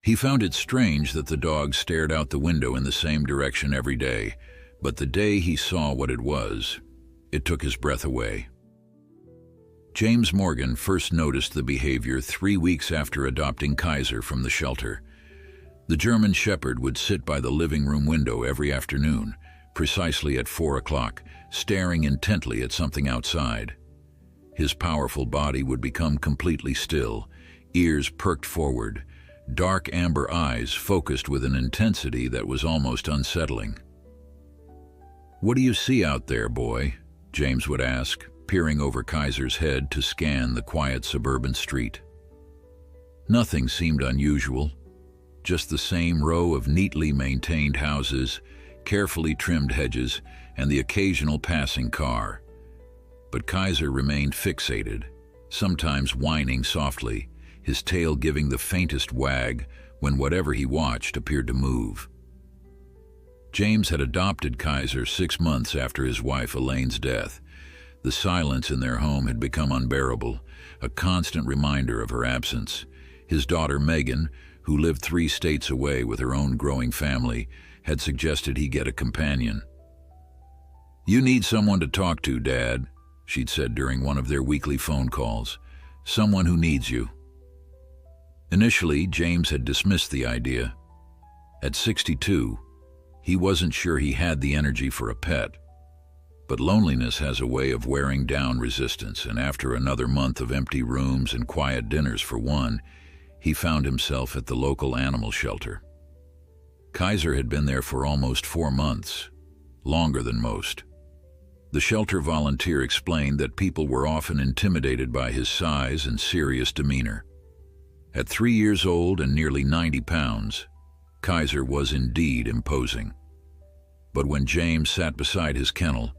He found it strange that the dog stared out the window in the same direction every day, but the day he saw what it was, it took his breath away. James Morgan first noticed the behavior 3 weeks after adopting Kaiser from the shelter. The German Shepherd would sit by the living room window every afternoon, precisely at 4 o'clock, staring intently at something outside. His powerful body would become completely still, ears perked forward, dark amber eyes focused with an intensity that was almost unsettling. "What do you see out there, boy?" James would ask, peering over Kaiser's head to scan the quiet suburban street. Nothing seemed unusual, just the same row of neatly maintained houses, carefully trimmed hedges, and the occasional passing car. But Kaiser remained fixated, sometimes whining softly, his tail giving the faintest wag when whatever he watched appeared to move. James had adopted Kaiser 6 months after his wife Elaine's death. The silence in their home had become unbearable, a constant reminder of her absence. His daughter Megan, who lived 3 states away with her own growing family, had suggested he get a companion. "You need someone to talk to, Dad," she'd said during one of their weekly phone calls. "Someone who needs you." Initially, James had dismissed the idea. At 62, he wasn't sure he had the energy for a pet. But loneliness has a way of wearing down resistance, and after another month of empty rooms and quiet dinners for one, he found himself at the local animal shelter. Kaiser had been there for almost 4 months, longer than most. The shelter volunteer explained that people were often intimidated by his size and serious demeanor. At 3 years old and nearly 90 pounds, Kaiser was indeed imposing. But when James sat beside his kennel,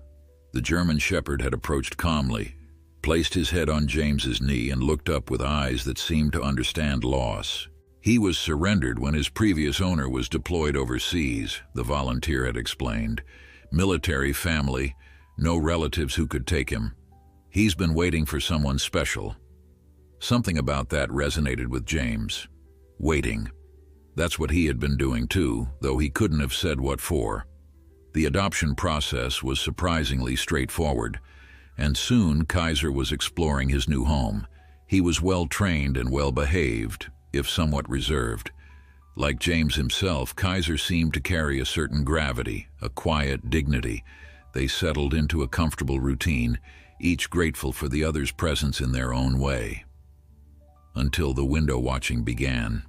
the German Shepherd had approached calmly, placed his head on James's knee, and looked up with eyes that seemed to understand loss. He was surrendered when his previous owner was deployed overseas, the volunteer had explained. Military family, no relatives who could take him. He's been waiting for someone special. Something about that resonated with James. Waiting. That's what he had been doing too, though he couldn't have said what for. The adoption process was surprisingly straightforward, and soon Kaiser was exploring his new home. He was well-trained and well-behaved, if somewhat reserved. Like James himself, Kaiser seemed to carry a certain gravity, a quiet dignity. They settled into a comfortable routine, each grateful for the other's presence in their own way. Until the window watching began.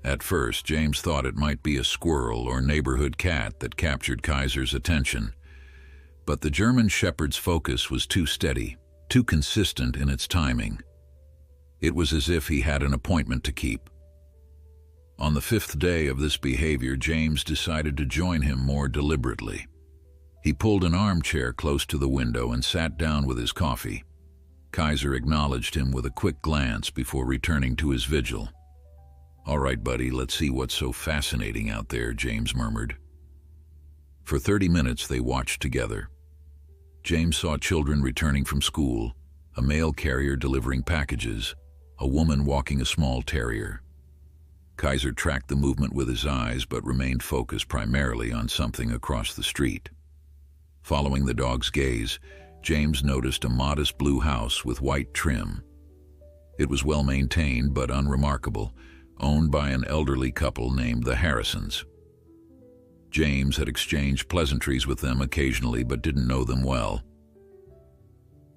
At first, James thought it might be a squirrel or neighborhood cat that captured Kaiser's attention. But the German Shepherd's focus was too steady, too consistent in its timing. It was as if he had an appointment to keep. On the 5th day of this behavior, James decided to join him more deliberately. He pulled an armchair close to the window and sat down with his coffee. Kaiser acknowledged him with a quick glance before returning to his vigil. "All right, buddy, let's see what's so fascinating out there," James murmured. For 30 minutes they watched together. James saw children returning from school, a mail carrier delivering packages, a woman walking a small terrier. Kaiser tracked the movement with his eyes but remained focused primarily on something across the street. Following the dog's gaze, James noticed a modest blue house with white trim. It was well maintained but unremarkable, owned by an elderly couple named the Harrisons. James had exchanged pleasantries with them occasionally but didn't know them well.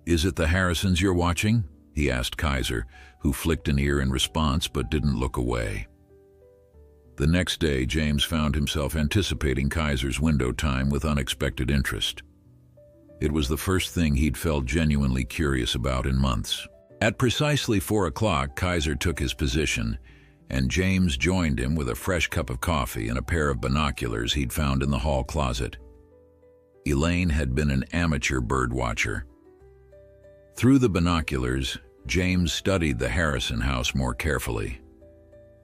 "Is it the Harrisons you're watching?" he asked Kaiser, who flicked an ear in response but didn't look away. The next day, James found himself anticipating Kaiser's window time with unexpected interest. It was the first thing he'd felt genuinely curious about in months. At precisely 4 o'clock, Kaiser took his position, and James joined him with a fresh cup of coffee and a pair of binoculars he'd found in the hall closet. Elaine had been an amateur bird watcher. Through the binoculars, James studied the Harrison house more carefully.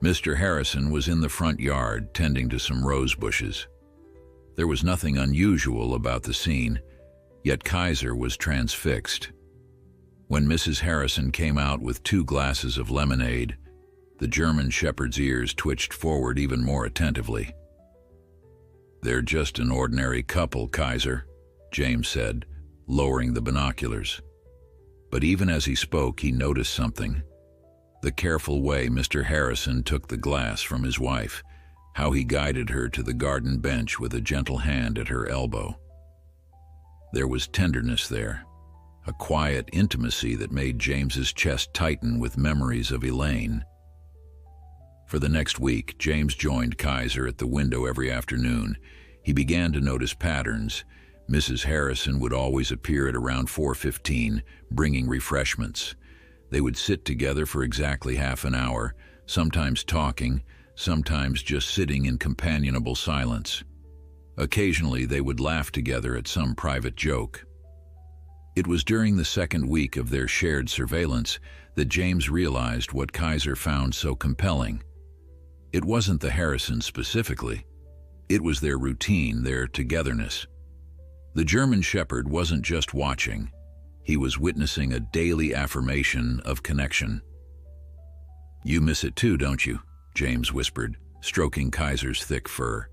Mr. Harrison was in the front yard, tending to some rose bushes. There was nothing unusual about the scene, yet Kaiser was transfixed. When Mrs. Harrison came out with 2 glasses of lemonade, The German shepherd's ears twitched forward even more attentively. "They're just an ordinary couple, Kaiser," James said, lowering the binoculars. But even as he spoke, he noticed something. The careful way Mr. Harrison took the glass from his wife, how he guided her to the garden bench with a gentle hand at her elbow. There was tenderness there, a quiet intimacy that made James's chest tighten with memories of Elaine. For the next week, James joined Kaiser at the window every afternoon. He began to notice patterns. Mrs. Harrison would always appear at around 4:15, bringing refreshments. They would sit together for exactly half an hour, sometimes talking, sometimes just sitting in companionable silence. Occasionally, they would laugh together at some private joke. It was during the second week of their shared surveillance that James realized what Kaiser found so compelling. It wasn't the Harrisons specifically. It was their routine, their togetherness. The German shepherd wasn't just watching. He was witnessing a daily affirmation of connection. "You miss it too, don't you?" James whispered, stroking Kaiser's thick fur.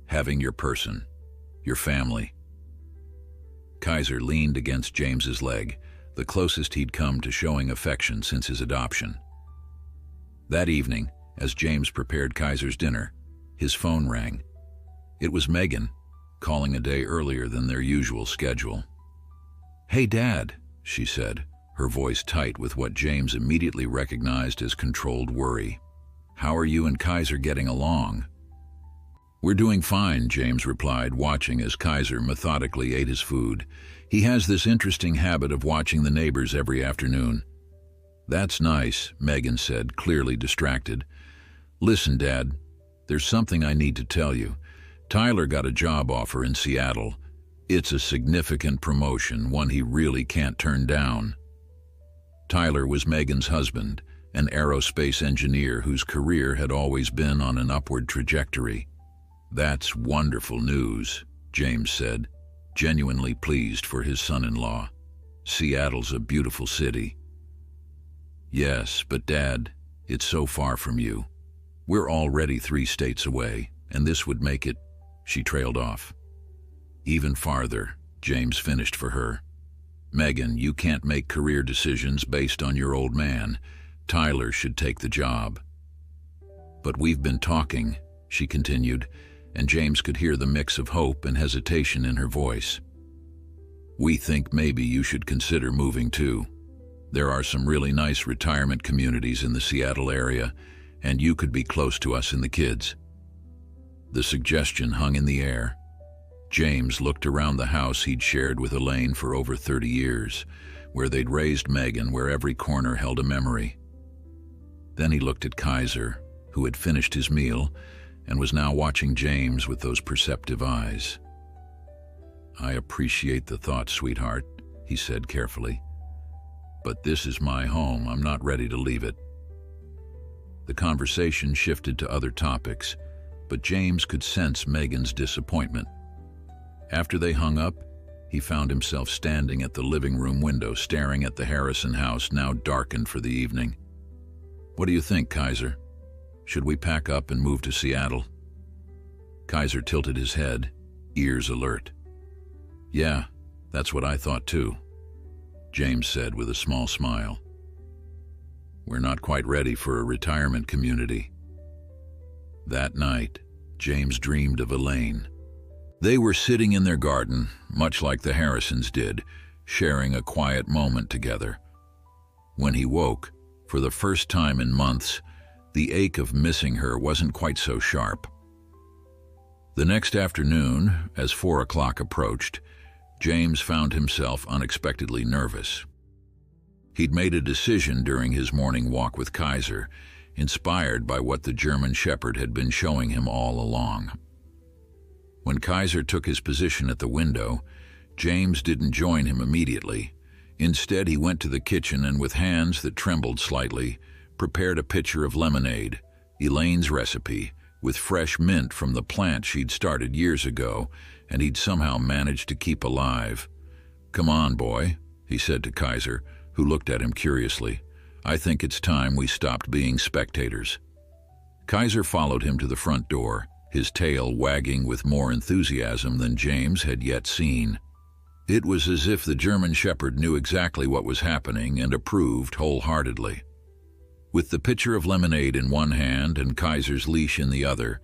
"Having your person, your family." Kaiser leaned against James's leg, the closest he'd come to showing affection since his adoption. That evening, as James prepared Kaiser's dinner, his phone rang. It was Megan, calling a day earlier than their usual schedule. "Hey, Dad," she said, her voice tight with what James immediately recognized as controlled worry. "How are you and Kaiser getting along?" "We're doing fine," James replied, watching as Kaiser methodically ate his food. "He has this interesting habit of watching the neighbors every afternoon." "That's nice," Megan said, clearly distracted. "Listen, Dad, there's something I need to tell you. Tyler got a job offer in Seattle. It's a significant promotion, one he really can't turn down." Tyler was Megan's husband, an aerospace engineer whose career had always been on an upward trajectory. "That's wonderful news," James said, genuinely pleased for his son-in-law. "Seattle's a beautiful city." "Yes, but Dad, it's so far from you. We're already 3 states away, and this would make it—" She trailed off. "Even farther," James finished for her. "Megan, you can't make career decisions based on your old man. Tyler should take the job." "But we've been talking," she continued, and James could hear the mix of hope and hesitation in her voice. "We think maybe you should consider moving too. There are some really nice retirement communities in the Seattle area, and you could be close to us and the kids." The suggestion hung in the air. James looked around the house he'd shared with Elaine for over 30 years, where they'd raised Megan, where every corner held a memory. Then he looked at Kaiser, who had finished his meal and was now watching James with those perceptive eyes. "I appreciate the thought, sweetheart," he said carefully. "But this is my home. I'm not ready to leave it." The conversation shifted to other topics, but James could sense Megan's disappointment. After they hung up, he found himself standing at the living room window staring at the Harrison house, now darkened for the evening. "What do you think, Kaiser? Should we pack up and move to Seattle?" Kaiser tilted his head, ears alert. "Yeah, that's what I thought too," James said with a small smile. "We're not quite ready for a retirement community." That night, James dreamed of Elaine. They were sitting in their garden, much like the Harrisons did, sharing a quiet moment together. When he woke, for the first time in months, the ache of missing her wasn't quite so sharp. The next afternoon, as 4 o'clock approached, James found himself unexpectedly nervous. He'd made a decision during his morning walk with Kaiser, inspired by what the German shepherd had been showing him all along. When Kaiser took his position at the window, James didn't join him immediately. Instead, he went to the kitchen and, with hands that trembled slightly, prepared a pitcher of lemonade, Elaine's recipe, with fresh mint from the plant she'd started years ago and he'd somehow managed to keep alive. "Come on, boy," he said to Kaiser, who looked at him curiously. I think it's time we stopped being spectators." Kaiser followed him to the front door, his tail wagging with more enthusiasm than James had yet seen. It was as if the German Shepherd knew exactly what was happening and approved wholeheartedly. With the pitcher of lemonade in one hand and Kaiser's leash in the other,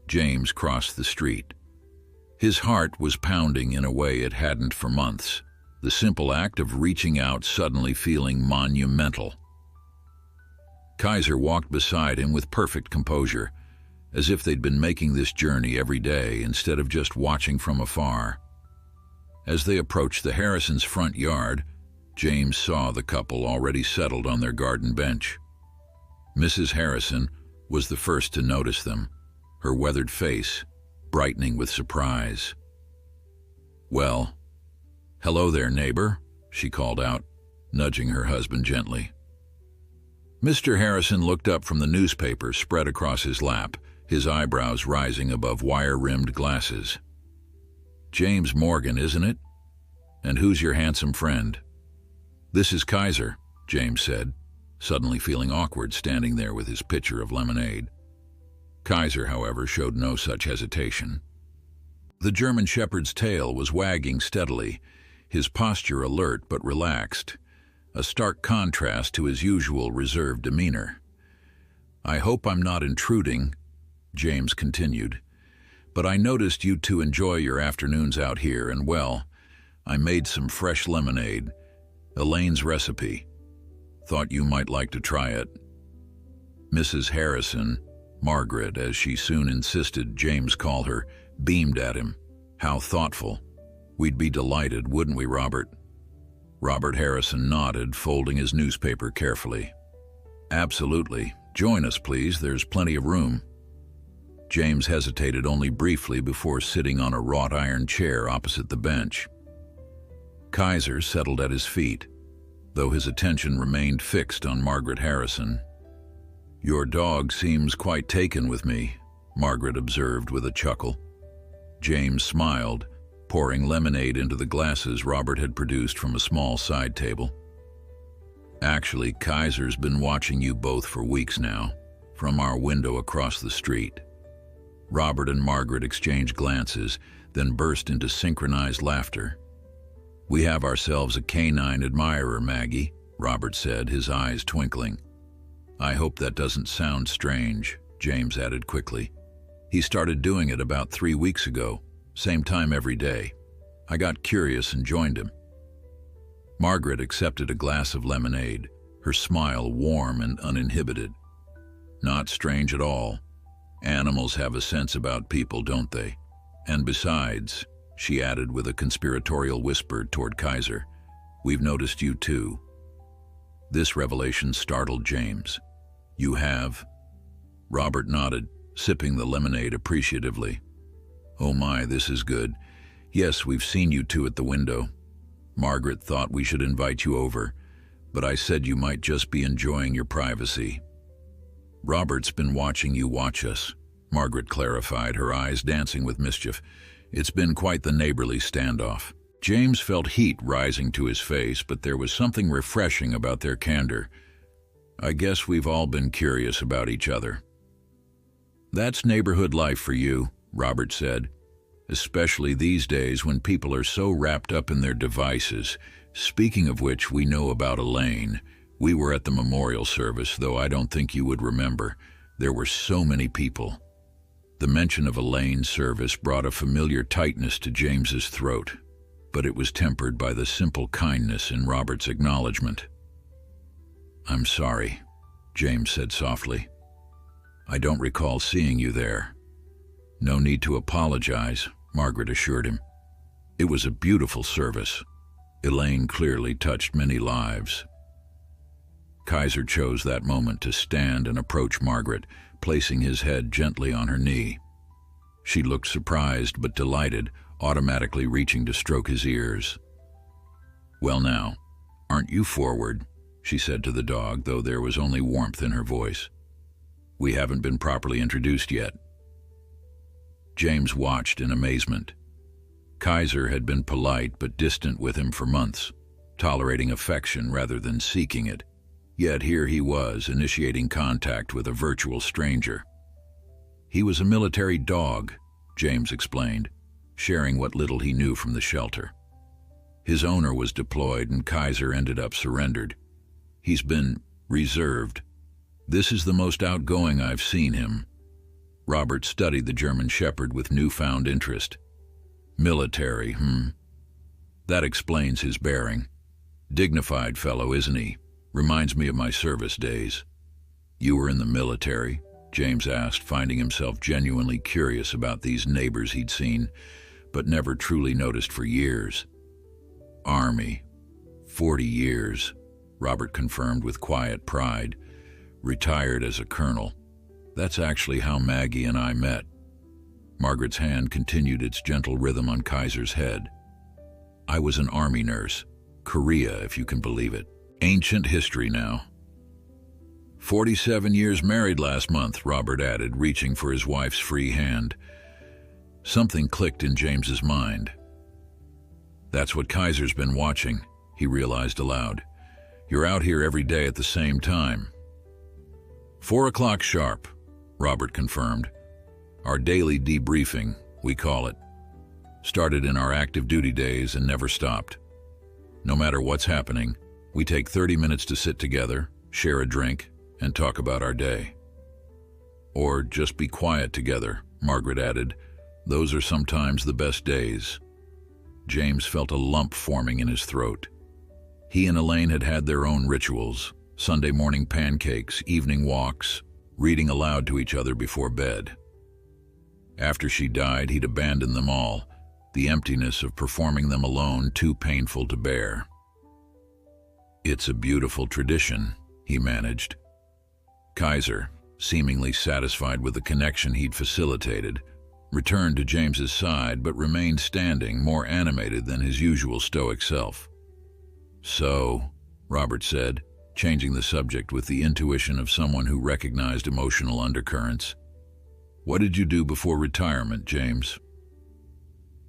James crossed the street. His heart was pounding in a way it hadn't for months, the simple act of reaching out suddenly feeling monumental. Kaiser walked beside him with perfect composure, as if they'd been making this journey every day instead of just watching from afar. As they approached the Harrisons' front yard, James saw the couple already settled on their garden bench. Mrs. Harrison was the first to notice them, her weathered face brightening with surprise. "Well, hello there, neighbor," she called out, nudging her husband gently. Mr. Harrison looked up from the newspaper spread across his lap, his eyebrows rising above wire-rimmed glasses. "James Morgan, isn't it? And who's your handsome friend?" "This is Kaiser," James said, suddenly feeling awkward standing there with his pitcher of lemonade. Kaiser, however, showed no such hesitation. The German Shepherd's tail was wagging steadily, his posture alert but relaxed, a stark contrast to his usual reserved demeanor. "I hope I'm not intruding," James continued, "but I noticed you two enjoy your afternoons out here, and well, I made some fresh lemonade, Elaine's recipe. Thought you might like to try it." Mrs. Harrison, Margaret, as she soon insisted James call her, beamed at him. "How thoughtful. We'd be delighted, wouldn't we, Robert?" Robert Harrison nodded, folding his newspaper carefully. "Absolutely. Join us, please. There's plenty of room." James hesitated only briefly before sitting on a wrought iron chair opposite the bench. Kaiser settled at his feet, though his attention remained fixed on Margaret Harrison. "Your dog seems quite taken with me," Margaret observed with a chuckle. James smiled, pouring lemonade into the glasses Robert had produced from a small side table. "Actually, Kaiser's been watching you both for weeks now, from our window across the street." Robert and Margaret exchanged glances, then burst into synchronized laughter. "We have ourselves a canine admirer, Maggie," Robert said, his eyes twinkling. "I hope that doesn't sound strange," James added quickly. "He started doing it about 3 weeks ago, same time every day. I got curious and joined him." Margaret accepted a glass of lemonade, her smile warm and uninhibited. "Not strange at all. Animals have a sense about people, don't they? And besides," she added with a conspiratorial whisper toward Kaiser, "we've noticed you too." This revelation startled James. "You have?" Robert nodded, sipping the lemonade appreciatively. "Oh my, this is good. Yes, we've seen you two at the window. Margaret thought we should invite you over, but I said you might just be enjoying your privacy." "Robert's been watching you watch us," Margaret clarified, her eyes dancing with mischief. "It's been quite the neighborly standoff." James felt heat rising to his face, but there was something refreshing about their candor. "I guess we've all been curious about each other." "That's neighborhood life for you," Robert said, "especially these days when people are so wrapped up in their devices. Speaking of which, we know about Elaine. We were at the memorial service, though I don't think you would remember. There were so many people." The mention of Elaine's service brought a familiar tightness to James's throat, but it was tempered by the simple kindness in Robert's acknowledgement. "I'm sorry," James said softly. "I don't recall seeing you there." "No need to apologize," Margaret assured him. "It was a beautiful service. Elaine clearly touched many lives." Kaiser chose that moment to stand and approach Margaret, placing his head gently on her knee. She looked surprised but delighted, automatically reaching to stroke his ears. "Well now, aren't you forward?" she said to the dog, though there was only warmth in her voice. "We haven't been properly introduced yet." James watched in amazement. Kaiser had been polite but distant with him for months, tolerating affection rather than seeking it. Yet here he was, initiating contact with a virtual stranger. He was a military dog, James explained, sharing what little he knew from the shelter. His owner was deployed and Kaiser ended up surrendered. He's been reserved. This is the most outgoing I've seen him. Robert studied the German Shepherd with newfound interest. Military, That explains his bearing. Dignified fellow, isn't he? Reminds me of my service days. You were in the military? James asked, finding himself genuinely curious about these neighbors he'd seen, but never truly noticed for years. Army. 40 years, Robert confirmed with quiet pride. Retired as a colonel. That's actually how Maggie and I met. Margaret's hand continued its gentle rhythm on Kaiser's head. I was an army nurse. Korea, if you can believe it. Ancient history now. 47 years married last month, Robert added, reaching for his wife's free hand. Something clicked in James's mind. That's what Kaiser's been watching, he realized aloud. You're out here every day at the same time. 4 o'clock sharp, Robert confirmed. Our daily debriefing, we call it. Started in our active duty days and never stopped. No matter what's happening, we take 30 minutes to sit together, share a drink, and talk about our day. Or just be quiet together, Margaret added. Those are sometimes the best days. James felt a lump forming in his throat. He and Elaine had had their own rituals, Sunday morning pancakes, evening walks, reading aloud to each other before bed. After she died, he'd abandoned them all, the emptiness of performing them alone too painful to bear. It's a beautiful tradition, he managed. Kaiser, seemingly satisfied with the connection he'd facilitated, returned to James's side but remained standing, more animated than his usual stoic self. So, Robert said, changing the subject with the intuition of someone who recognized emotional undercurrents. What did you do before retirement, James?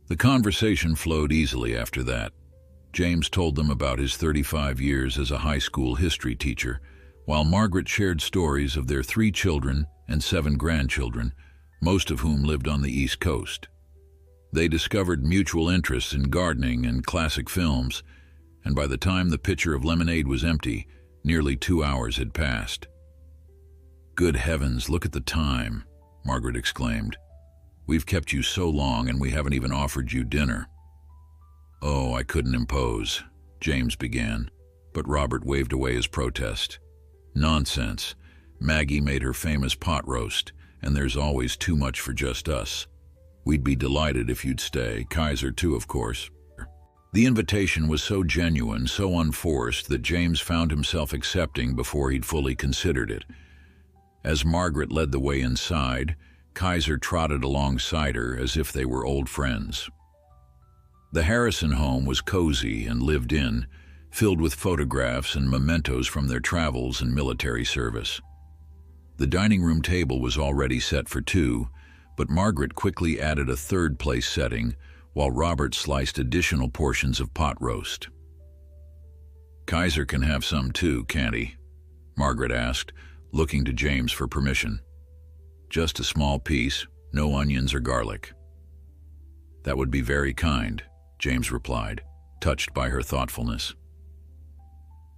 The conversation flowed easily after that. James told them about his 35 years as a high school history teacher, while Margaret shared stories of their 3 children and 7 grandchildren, most of whom lived on the East Coast. They discovered mutual interests in gardening and classic films, and by the time the pitcher of lemonade was empty, nearly 2 hours had passed. Good heavens, look at the time, Margaret exclaimed. We've kept you so long and we haven't even offered you dinner. Oh, I couldn't impose, James began, but Robert waved away his protest. Nonsense. Maggie made her famous pot roast, and there's always too much for just us. We'd be delighted if you'd stay, Kaiser too, of course. The invitation was so genuine, so unforced, that James found himself accepting before he'd fully considered it. As Margaret led the way inside, Kaiser trotted alongside her as if they were old friends. The Harrison home was cozy and lived in, filled with photographs and mementos from their travels and military service. The dining room table was already set for 2, but Margaret quickly added a third-place setting, while Robert sliced additional portions of pot roast. Kaiser can have some too, can't he? Margaret asked, looking to James for permission. Just a small piece, no onions or garlic. That would be very kind, James replied, touched by her thoughtfulness.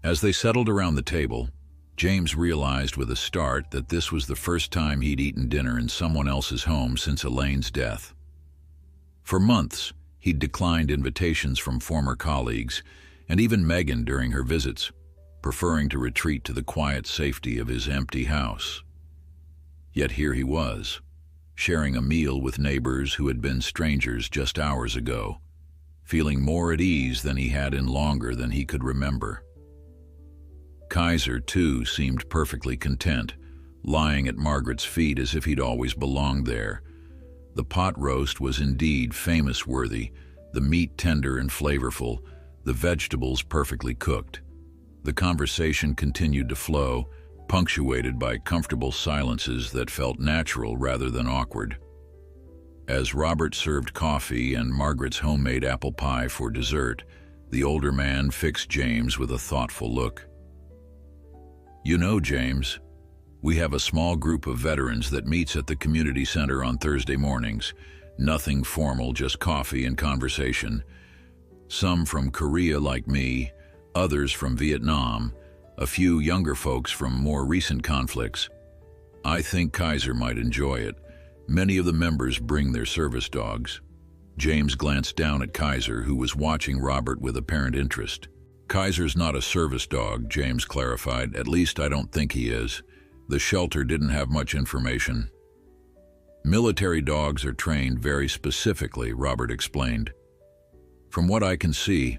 As they settled around the table, James realized with a start that this was the first time he'd eaten dinner in someone else's home since Elaine's death. For months, he'd declined invitations from former colleagues, and even Megan during her visits, preferring to retreat to the quiet safety of his empty house. Yet here he was, sharing a meal with neighbors who had been strangers just hours ago, feeling more at ease than he had in longer than he could remember. Kaiser, too, seemed perfectly content, lying at Margaret's feet as if he'd always belonged there. The pot roast was indeed famous-worthy, the meat tender and flavorful, the vegetables perfectly cooked. The conversation continued to flow, punctuated by comfortable silences that felt natural rather than awkward. As Robert served coffee and Margaret's homemade apple pie for dessert, the older man fixed James with a thoughtful look. You know, James, we have a small group of veterans that meets at the community center on Thursday mornings. Nothing formal, just coffee and conversation. Some from Korea like me, others from Vietnam, a few younger folks from more recent conflicts. I think Kaiser might enjoy it. Many of the members bring their service dogs. James glanced down at Kaiser, who was watching Robert with apparent interest. Kaiser's not a service dog, James clarified. At least I don't think he is. The shelter didn't have much information. Military dogs are trained very specifically, Robert explained. From what I can see,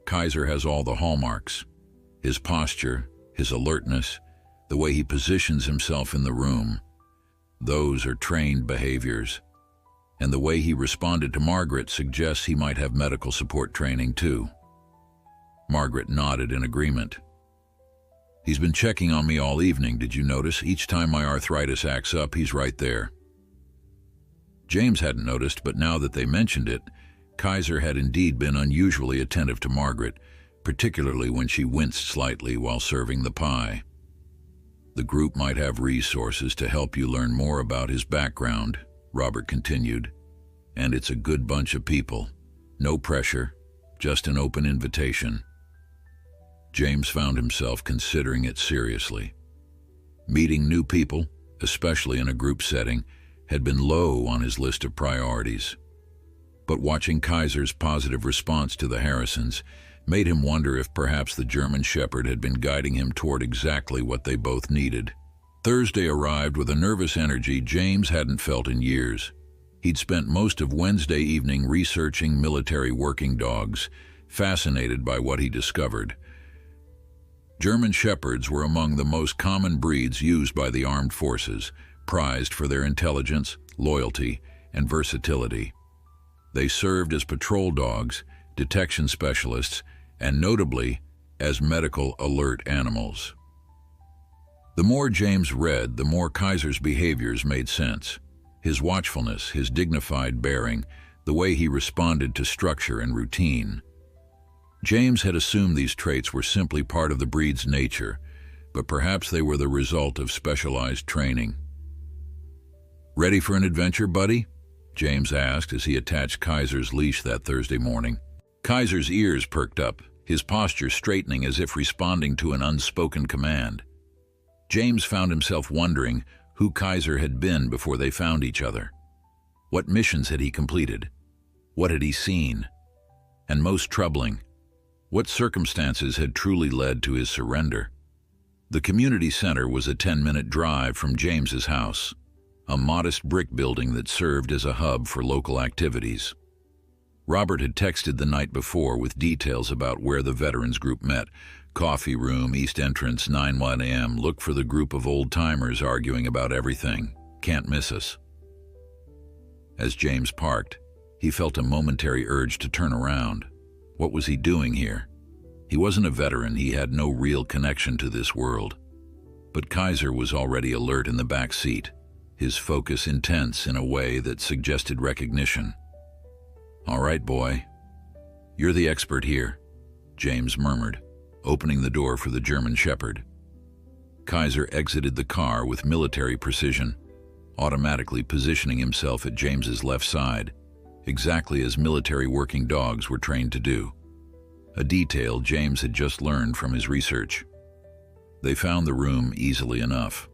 Kaiser has all the hallmarks. His posture, his alertness, the way he positions himself in the room. Those are trained behaviors. And the way he responded to Margaret suggests he might have medical support training too. Margaret nodded in agreement. He's been checking on me all evening, did you notice? Each time my arthritis acts up, he's right there. James hadn't noticed, but now that they mentioned it, Kaiser had indeed been unusually attentive to Margaret, particularly when she winced slightly while serving the pie. The group might have resources to help you learn more about his background, Robert continued. And it's a good bunch of people. No pressure, just an open invitation. James found himself considering it seriously. Meeting new people, especially in a group setting, had been low on his list of priorities. But watching Kaiser's positive response to the Harrisons made him wonder if perhaps the German Shepherd had been guiding him toward exactly what they both needed. Thursday arrived with a nervous energy James hadn't felt in years. He'd spent most of Wednesday evening researching military working dogs, fascinated by what he discovered. German Shepherds were among the most common breeds used by the armed forces, prized for their intelligence, loyalty, and versatility. They served as patrol dogs, detection specialists, and notably, as medical alert animals. The more James read, the more Kaiser's behaviors made sense. His watchfulness, his dignified bearing, the way he responded to structure and routine. James had assumed these traits were simply part of the breed's nature, but perhaps they were the result of specialized training. "Ready for an adventure, buddy?" James asked as he attached Kaiser's leash that Thursday morning. Kaiser's ears perked up, his posture straightening as if responding to an unspoken command. James found himself wondering who Kaiser had been before they found each other. What missions had he completed? What had he seen? And most troubling, what circumstances had truly led to his surrender? The community center was a 10-minute drive from James's house, a modest brick building that served as a hub for local activities. Robert had texted the night before with details about where the veterans group met. Coffee room, east entrance, 9:01 a.m. Look for the group of old-timers arguing about everything. Can't miss us. As James parked, he felt a momentary urge to turn around. What was he doing here? He wasn't a veteran, he had no real connection to this world. But Kaiser was already alert in the back seat, his focus intense in a way that suggested recognition. "All right, boy. You're the expert here," James murmured, opening the door for the German Shepherd. Kaiser exited the car with military precision, automatically positioning himself at James's left side, exactly as military working dogs were trained to do. A detail James had just learned from his research. They found the room easily enough.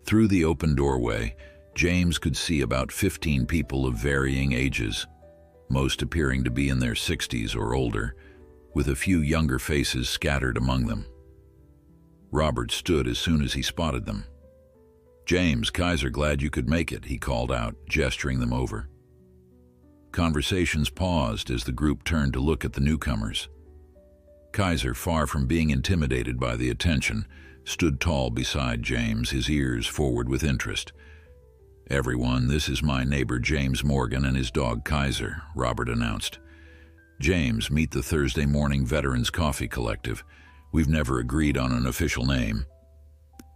Through the open doorway, James could see about 15 people of varying ages, most appearing to be in their 60s or older, with a few younger faces scattered among them. Robert stood as soon as he spotted them. "James, Kaiser, glad you could make it," he called out, gesturing them over. Conversations paused as the group turned to look at the newcomers. Kaiser, far from being intimidated by the attention, stood tall beside James, his ears forward with interest. "Everyone, this is my neighbor James Morgan and his dog Kaiser," Robert announced. "James, meet the Thursday Morning Veterans Coffee Collective. We've never agreed on an official name."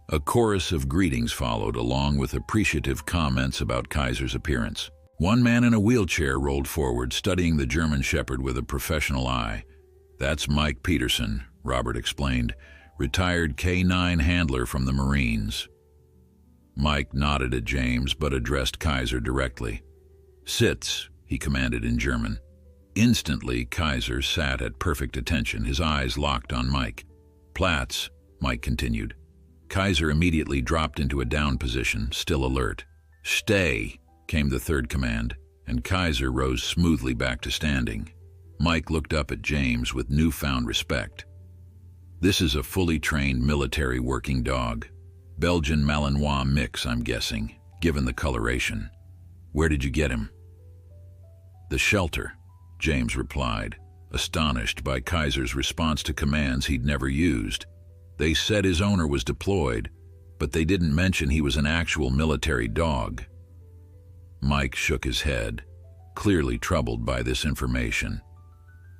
A chorus of greetings followed, along with appreciative comments about Kaiser's appearance. One man in a wheelchair rolled forward, studying the German Shepherd with a professional eye. "That's Mike Peterson," Robert explained, retired K-9 handler from the Marines. Mike nodded at James but addressed Kaiser directly. "Sitz," he commanded in German. Instantly, Kaiser sat at perfect attention, his eyes locked on Mike. "Platz," Mike continued. Kaiser immediately dropped into a down position, still alert. "Stay," came the third command, and Kaiser rose smoothly back to standing. Mike looked up at James with newfound respect. "This is a fully trained military working dog. Belgian Malinois mix, I'm guessing, given the coloration. Where did you get him?" "The shelter," James replied, astonished by Kaiser's response to commands he'd never used. They said his owner was deployed, but they didn't mention he was an actual military dog. Mike shook his head, clearly troubled by this information.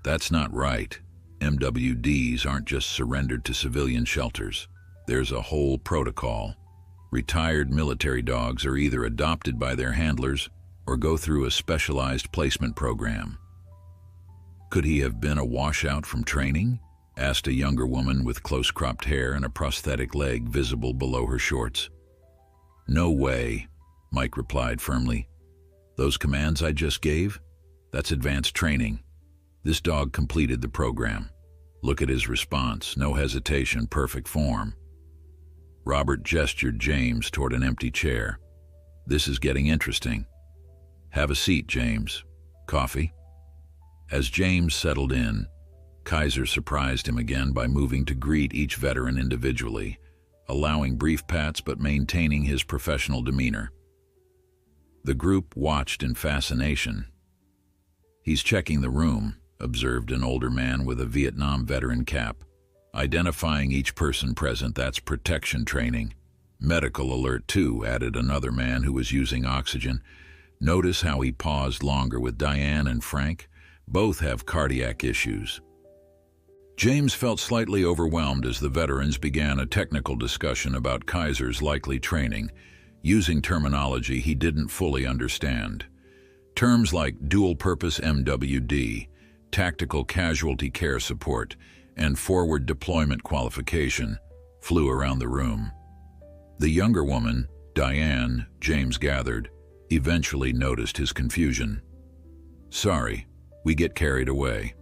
"That's not right. MWDs aren't just surrendered to civilian shelters. There's a whole protocol. Retired military dogs are either adopted by their handlers or go through a specialized placement program." "Could he have been a washout from training?" asked a younger woman with close-cropped hair and a prosthetic leg visible below her shorts. "No way," Mike replied firmly. "Those commands I just gave? That's advanced training. This dog completed the program. Look at his response, no hesitation, perfect form." Robert gestured James toward an empty chair. "This is getting interesting. Have a seat, James. Coffee?" As James settled in, Kaiser surprised him again by moving to greet each veteran individually, allowing brief pats but maintaining his professional demeanor. The group watched in fascination. "He's checking the room," observed an older man with a Vietnam veteran cap. "Identifying each person present, that's protection training. Medical alert too," added another man who was using oxygen. "Notice how he paused longer with Diane and Frank? Both have cardiac issues." James felt slightly overwhelmed as the veterans began a technical discussion about Kaiser's likely training, using terminology he didn't fully understand. Terms like dual-purpose MWD, tactical casualty care support, and forward deployment qualification flew around the room. The younger woman, Diane, James gathered, eventually noticed his confusion. "Sorry, we get carried away.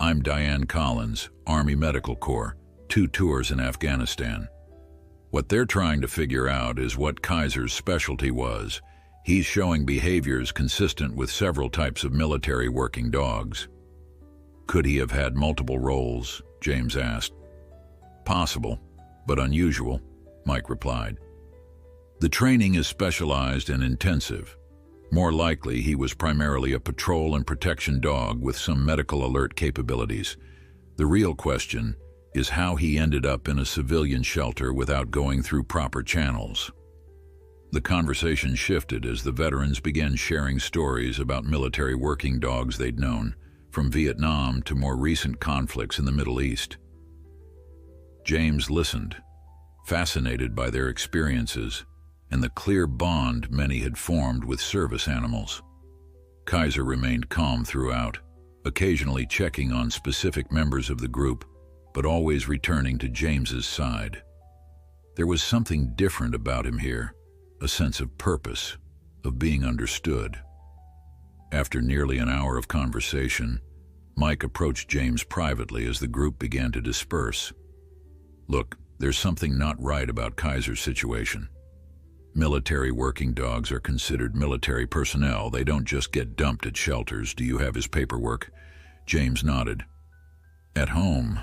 I'm Diane Collins, Army Medical Corps, 2 tours in Afghanistan." What they're trying to figure out is what Kaiser's specialty was. He's showing behaviors consistent with several types of military working dogs. "Could he have had multiple roles?" James asked. "Possible, but unusual," Mike replied. "The training is specialized and intensive. More likely, he was primarily a patrol and protection dog with some medical alert capabilities. The real question is how he ended up in a civilian shelter without going through proper channels." The conversation shifted as the veterans began sharing stories about military working dogs they'd known, from Vietnam to more recent conflicts in the Middle East. James listened, fascinated by their experiences and the clear bond many had formed with service animals. Kaiser remained calm throughout, occasionally checking on specific members of the group, but always returning to James's side. There was something different about him here, a sense of purpose, of being understood. After nearly an hour of conversation, Mike approached James privately as the group began to disperse. "Look, there's something not right about Kaiser's situation. Military working dogs are considered military personnel. They don't just get dumped at shelters. Do you have his paperwork?" James nodded. "At home,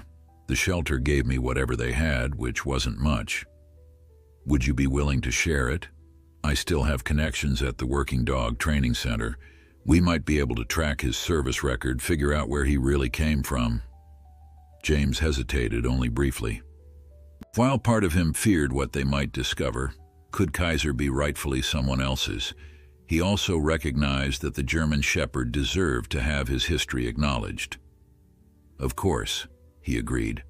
the shelter gave me whatever they had, which wasn't much. Would you be willing to share it? I still have connections at the Working Dog Training Center. We might be able to track his service record, figure out where he really came from." James hesitated only briefly. While part of him feared what they might discover, could Kaiser be rightfully someone else's, he also recognized that the German Shepherd deserved to have his history acknowledged. "Of course," he agreed.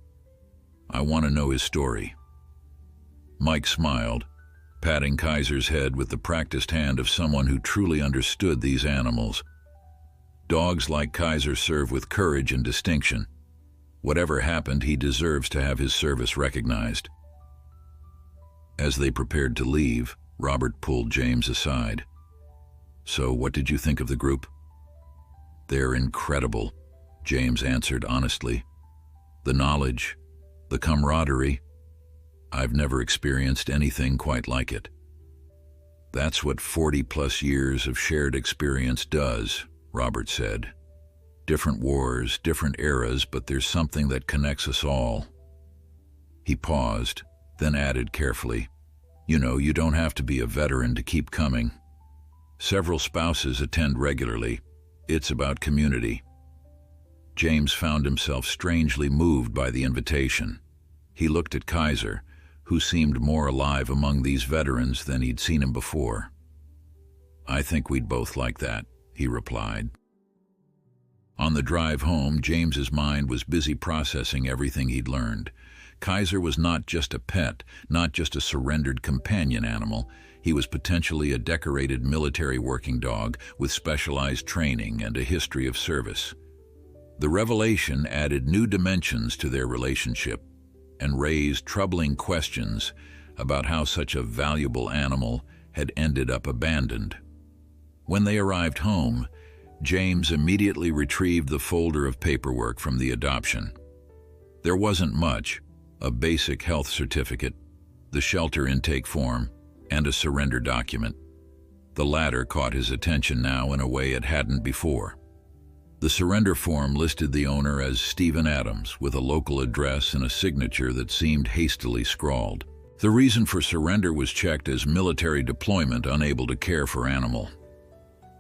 "I want to know his story." Mike smiled, patting Kaiser's head with the practiced hand of someone who truly understood these animals. "Dogs like Kaiser serve with courage and distinction. Whatever happened, he deserves to have his service recognized. As they prepared to leave, Robert pulled James aside. "So, what did you think of the group?" "They're incredible," James answered honestly. "The knowledge, the camaraderie, I've never experienced anything quite like it." "That's what 40-plus years of shared experience does," Robert said. "Different wars, different eras, but there's something that connects us all." He paused, then added carefully, "You know, you don't have to be a veteran to keep coming. Several spouses attend regularly. It's about community." James found himself strangely moved by the invitation. He looked at Kaiser, who seemed more alive among these veterans than he'd seen him before. "I think we'd both like that," he replied. On the drive home, James's mind was busy processing everything he'd learned. Kaiser was not just a pet, not just a surrendered companion animal. He was potentially a decorated military working dog with specialized training and a history of service. The revelation added new dimensions to their relationship and raised troubling questions about how such a valuable animal had ended up abandoned. When they arrived home, James immediately retrieved the folder of paperwork from the adoption. There wasn't much: a basic health certificate, the shelter intake form, and a surrender document. The latter caught his attention now in a way it hadn't before. The surrender form listed the owner as Stephen Adams, with a local address and a signature that seemed hastily scrawled. The reason for surrender was checked as military deployment, unable to care for animal.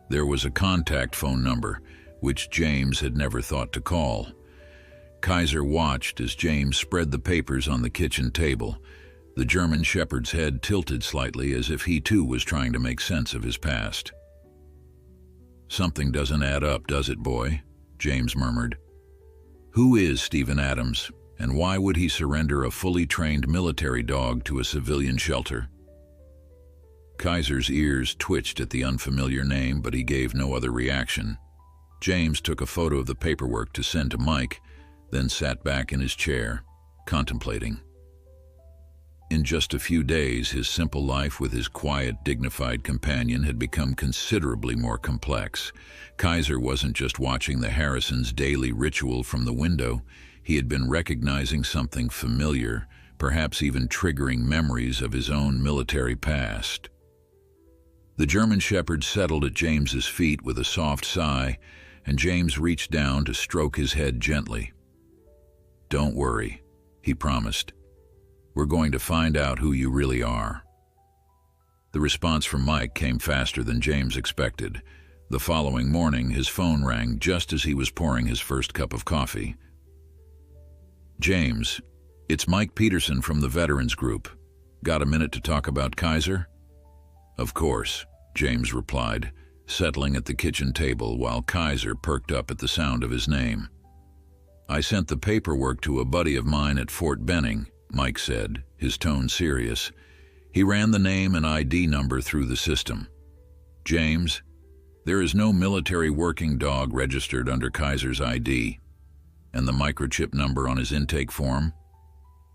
There was a contact phone number, which James had never thought to call. Kaiser watched as James spread the papers on the kitchen table. The German Shepherd's head tilted slightly, as if he too was trying to make sense of his past. "Something doesn't add up, does it, boy?" James murmured. "Who is Stephen Adams, and why would he surrender a fully trained military dog to a civilian shelter?" Kaiser's ears twitched at the unfamiliar name, but he gave no other reaction. James took a photo of the paperwork to send to Mike, then sat back in his chair, contemplating. In just a few days, his simple life with his quiet, dignified companion had become considerably more complex. Kaiser wasn't just watching the Harrisons' daily ritual from the window. He had been recognizing something familiar, perhaps even triggering memories of his own military past. The German Shepherd settled at James's feet with a soft sigh, and James reached down to stroke his head gently. "Don't worry," he promised. "We're going to find out who you really are." The response from Mike came faster than James expected. The following morning, his phone rang just as he was pouring his first cup of coffee. "James, it's Mike Peterson from the Veterans Group. Got a minute to talk about Kaiser?" "Of course," James replied, settling at the kitchen table while Kaiser perked up at the sound of his name. "I sent the paperwork to a buddy of mine at Fort Benning," Mike said, his tone serious. "He ran the name and ID number through the system. James, there is no military working dog registered under Kaiser's ID. And the microchip number on his intake form?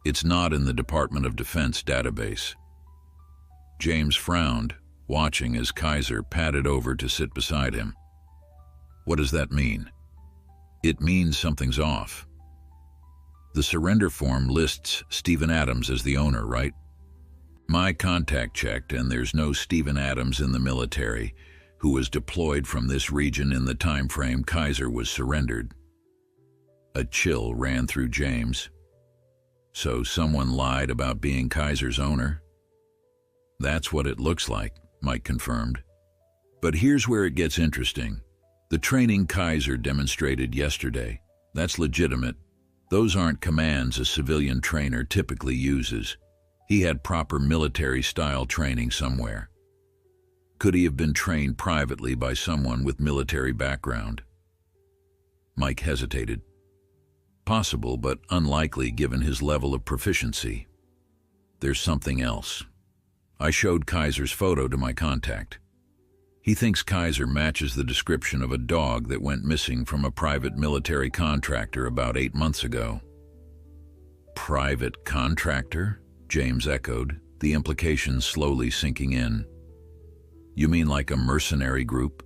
It's not in the Department of Defense database." James frowned, watching as Kaiser padded over to sit beside him. "What does that mean?" "It means something's off. The surrender form lists Stephen Adams as the owner, right? My contact checked, and there's no Stephen Adams in the military who was deployed from this region in the time frame Kaiser was surrendered." A chill ran through James. "So someone lied about being Kaiser's owner?" "That's what it looks like," Mike confirmed. "But here's where it gets interesting. The training Kaiser demonstrated yesterday, that's legitimate. Those aren't commands a civilian trainer typically uses. He had proper military-style training somewhere. Could he have been trained privately by someone with military background?" Mike hesitated. "Possible, but unlikely given his level of proficiency. There's something else. I showed Kaiser's photo to my contact. He thinks Kaiser matches the description of a dog that went missing from a private military contractor about 8 months ago. Private contractor? James echoed, the implication slowly sinking in. You mean like a mercenary group?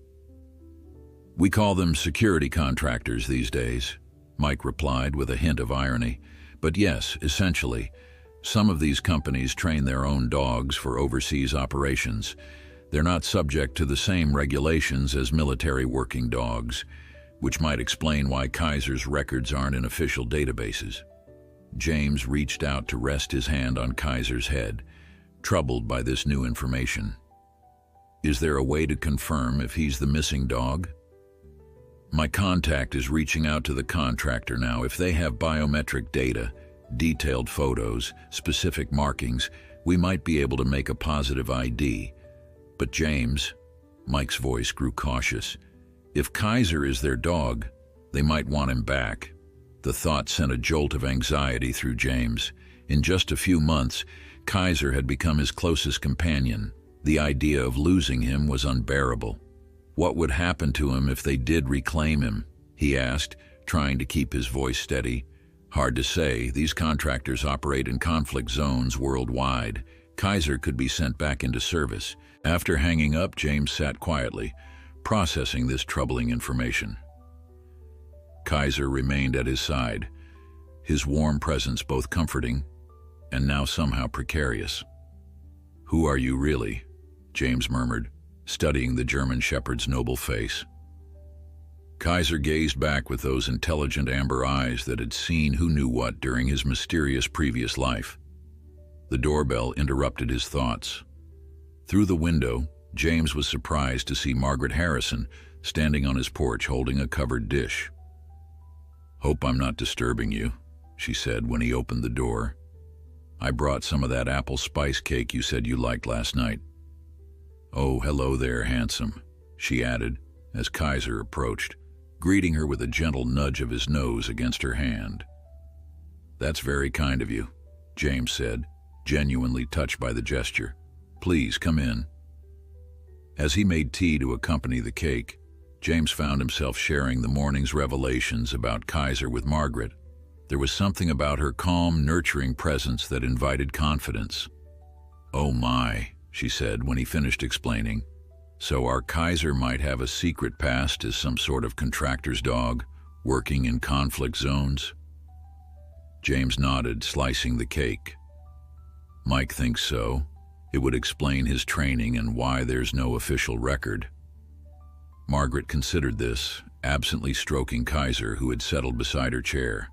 We call them security contractors these days, Mike replied with a hint of irony. But yes, essentially, some of these companies train their own dogs for overseas operations. They're not subject to the same regulations as military working dogs, which might explain why Kaiser's records aren't in official databases. James reached out to rest his hand on Kaiser's head, troubled by this new information. Is there a way to confirm if he's the missing dog? My contact is reaching out to the contractor now. If they have biometric data, detailed photos, specific markings, we might be able to make a positive ID. But James, Mike's voice grew cautious. If Kaiser is their dog, they might want him back. The thought sent a jolt of anxiety through James. In just a few months, Kaiser had become his closest companion. The idea of losing him was unbearable. What would happen to him if they did reclaim him? He asked, trying to keep his voice steady. Hard to say. These contractors operate in conflict zones worldwide. Kaiser could be sent back into service. After hanging up, James sat quietly, processing this troubling information. Kaiser remained at his side, his warm presence both comforting and now somehow precarious. Who are you really? James murmured, studying the German shepherd's noble face. Kaiser gazed back with those intelligent amber eyes that had seen who knew what during his mysterious previous life. The doorbell interrupted his thoughts. Through the window, James was surprised to see Margaret Harrison standing on his porch holding a covered dish. "Hope I'm not disturbing you," she said when he opened the door. "I brought some of that apple spice cake you said you liked last night." "Oh, hello there, handsome," she added as Kaiser approached, greeting her with a gentle nudge of his nose against her hand. "That's very kind of you," James said, genuinely touched by the gesture. "Please come in." As he made tea to accompany the cake, James found himself sharing the morning's revelations about Kaiser with Margaret. There was something about her calm, nurturing presence that invited confidence. "Oh my," she said when he finished explaining. "So our Kaiser might have a secret past as some sort of contractor's dog, working in conflict zones?" James nodded, slicing the cake. "Mike thinks so. It would explain his training and why there's no official record." Margaret considered this, absently stroking Kaiser, who had settled beside her chair.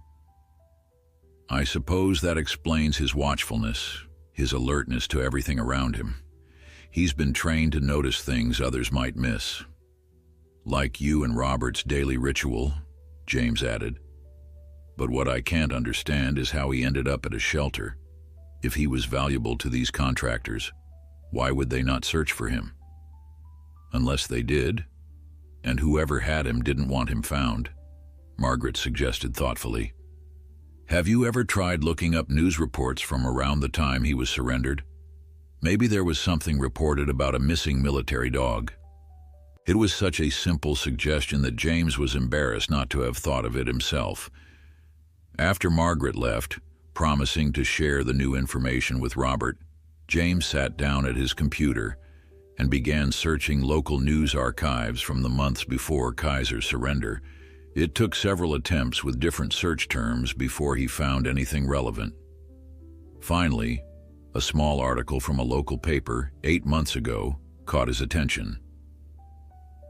"I suppose that explains his watchfulness, his alertness to everything around him. He's been trained to notice things others might miss. Like you and Robert's daily ritual," James added. "But what I can't understand is how he ended up at a shelter. If he was valuable to these contractors, why would they not search for him? Unless they did, and whoever had him didn't want him found," Margaret suggested thoughtfully. "Have you ever tried looking up news reports from around the time he was surrendered? Maybe there was something reported about a missing military dog." It was such a simple suggestion that James was embarrassed not to have thought of it himself. After Margaret left, promising to share the new information with Robert, James sat down at his computer and began searching local news archives from the months before Kaiser's surrender. It took several attempts with different search terms before he found anything relevant. Finally, a small article from a local paper 8 months ago caught his attention.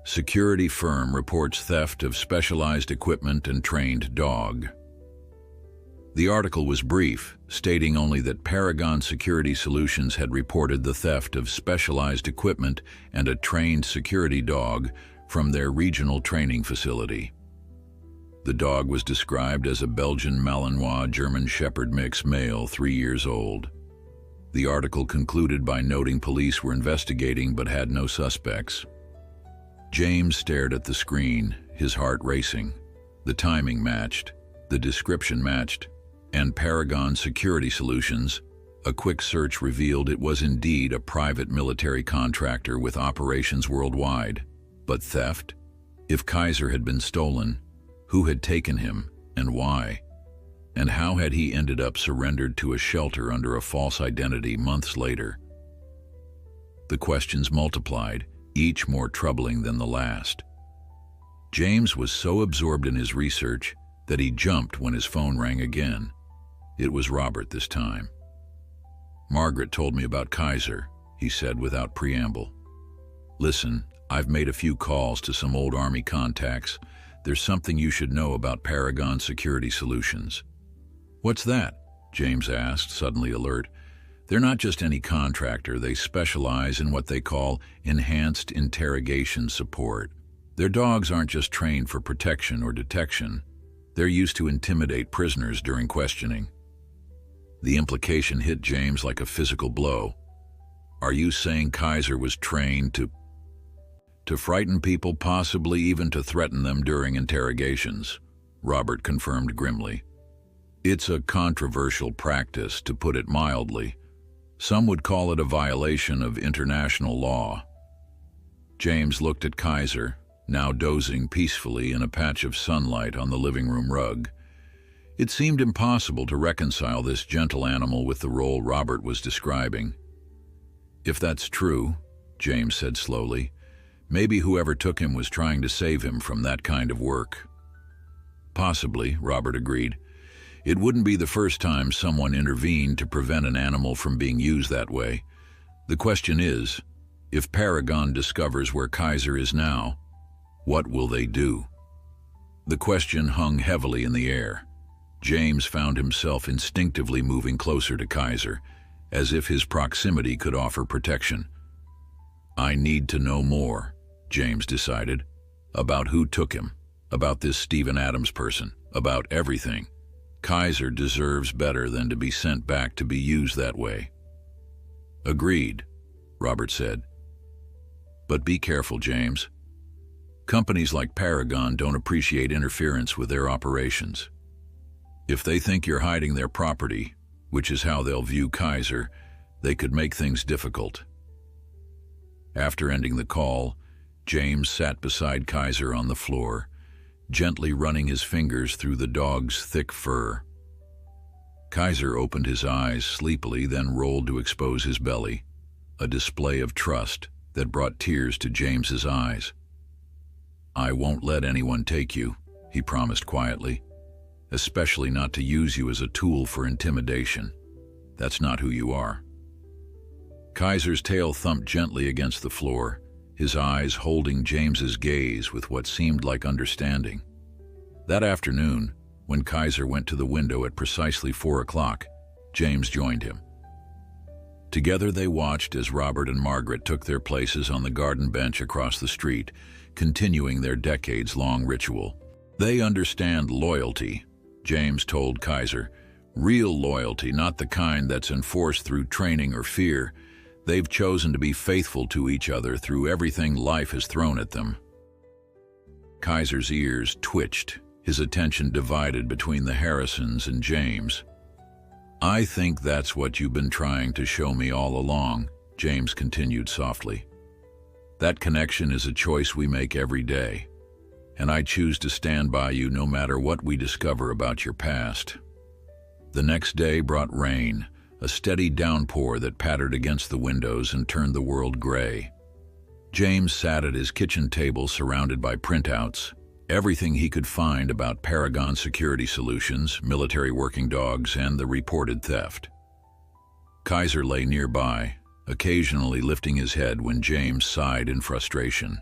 Security firm reports theft of specialized equipment and trained dog. The article was brief, stating only that Paragon Security Solutions had reported the theft of specialized equipment and a trained security dog from their regional training facility. The dog was described as a Belgian Malinois German Shepherd mix male, 3 years old. The article concluded by noting police were investigating but had no suspects. James stared at the screen, his heart racing. The timing matched, the description matched, and Paragon Security Solutions, A quick search revealed it was indeed a private military contractor with operations worldwide. But theft? If Kaiser had been stolen, who had taken him and why? And how had he ended up surrendered to a shelter under a false identity months later? The questions multiplied, each more troubling than the last. James was so absorbed in his research that he jumped when his phone rang again. It was Robert this time. "Margaret told me about Kaiser," he said without preamble. "Listen, I've made a few calls to some old Army contacts. There's something you should know about Paragon Security Solutions." "What's that?" James asked, suddenly alert. "They're not just any contractor. They specialize in what they call enhanced interrogation support. Their dogs aren't just trained for protection or detection. They're used to intimidate prisoners during questioning." The implication hit James like a physical blow. "Are you saying Kaiser was trained to frighten people, possibly even to threaten them during interrogations?" Robert confirmed grimly. "It's a controversial practice, to put it mildly. Some would call it a violation of international law." James looked at Kaiser, now dozing peacefully in a patch of sunlight on the living room rug. It seemed impossible to reconcile this gentle animal with the role Robert was describing. "If that's true," James said slowly, "maybe whoever took him was trying to save him from that kind of work." "Possibly," Robert agreed. "It wouldn't be the first time someone intervened to prevent an animal from being used that way. The question is, if Paragon discovers where Kaiser is now, what will they do?" The question hung heavily in the air. James found himself instinctively moving closer to Kaiser, as if his proximity could offer protection. "I need to know more," James decided, "about who took him, about this Stephen Adams person, about everything. Kaiser deserves better than to be sent back to be used that way." "Agreed," Robert said. "But be careful, James. Companies like Paragon don't appreciate interference with their operations. If they think you're hiding their property, which is how they'll view Kaiser, they could make things difficult." After ending the call, James sat beside Kaiser on the floor, gently running his fingers through the dog's thick fur. Kaiser opened his eyes sleepily, then rolled to expose his belly, a display of trust that brought tears to James's eyes. "I won't let anyone take you," he promised quietly. "Especially not to use you as a tool for intimidation. That's not who you are." Kaiser's tail thumped gently against the floor, his eyes holding James's gaze with what seemed like understanding. That afternoon, when Kaiser went to the window at precisely 4 o'clock, James joined him. Together they watched as Robert and Margaret took their places on the garden bench across the street, continuing their decades-long ritual. "They understand loyalty," James told Kaiser. "Real loyalty, not the kind that's enforced through training or fear. They've chosen to be faithful to each other through everything life has thrown at them." Kaiser's ears twitched, his attention divided between the Harrisons and James. "I think that's what you've been trying to show me all along," James continued softly. "That connection is a choice we make every day, and I choose to stand by you no matter what we discover about your past." The next day brought rain, a steady downpour that pattered against the windows and turned the world gray. James sat at his kitchen table surrounded by printouts, everything he could find about Paragon Security Solutions, military working dogs, and the reported theft. Kaiser lay nearby, occasionally lifting his head when James sighed in frustration.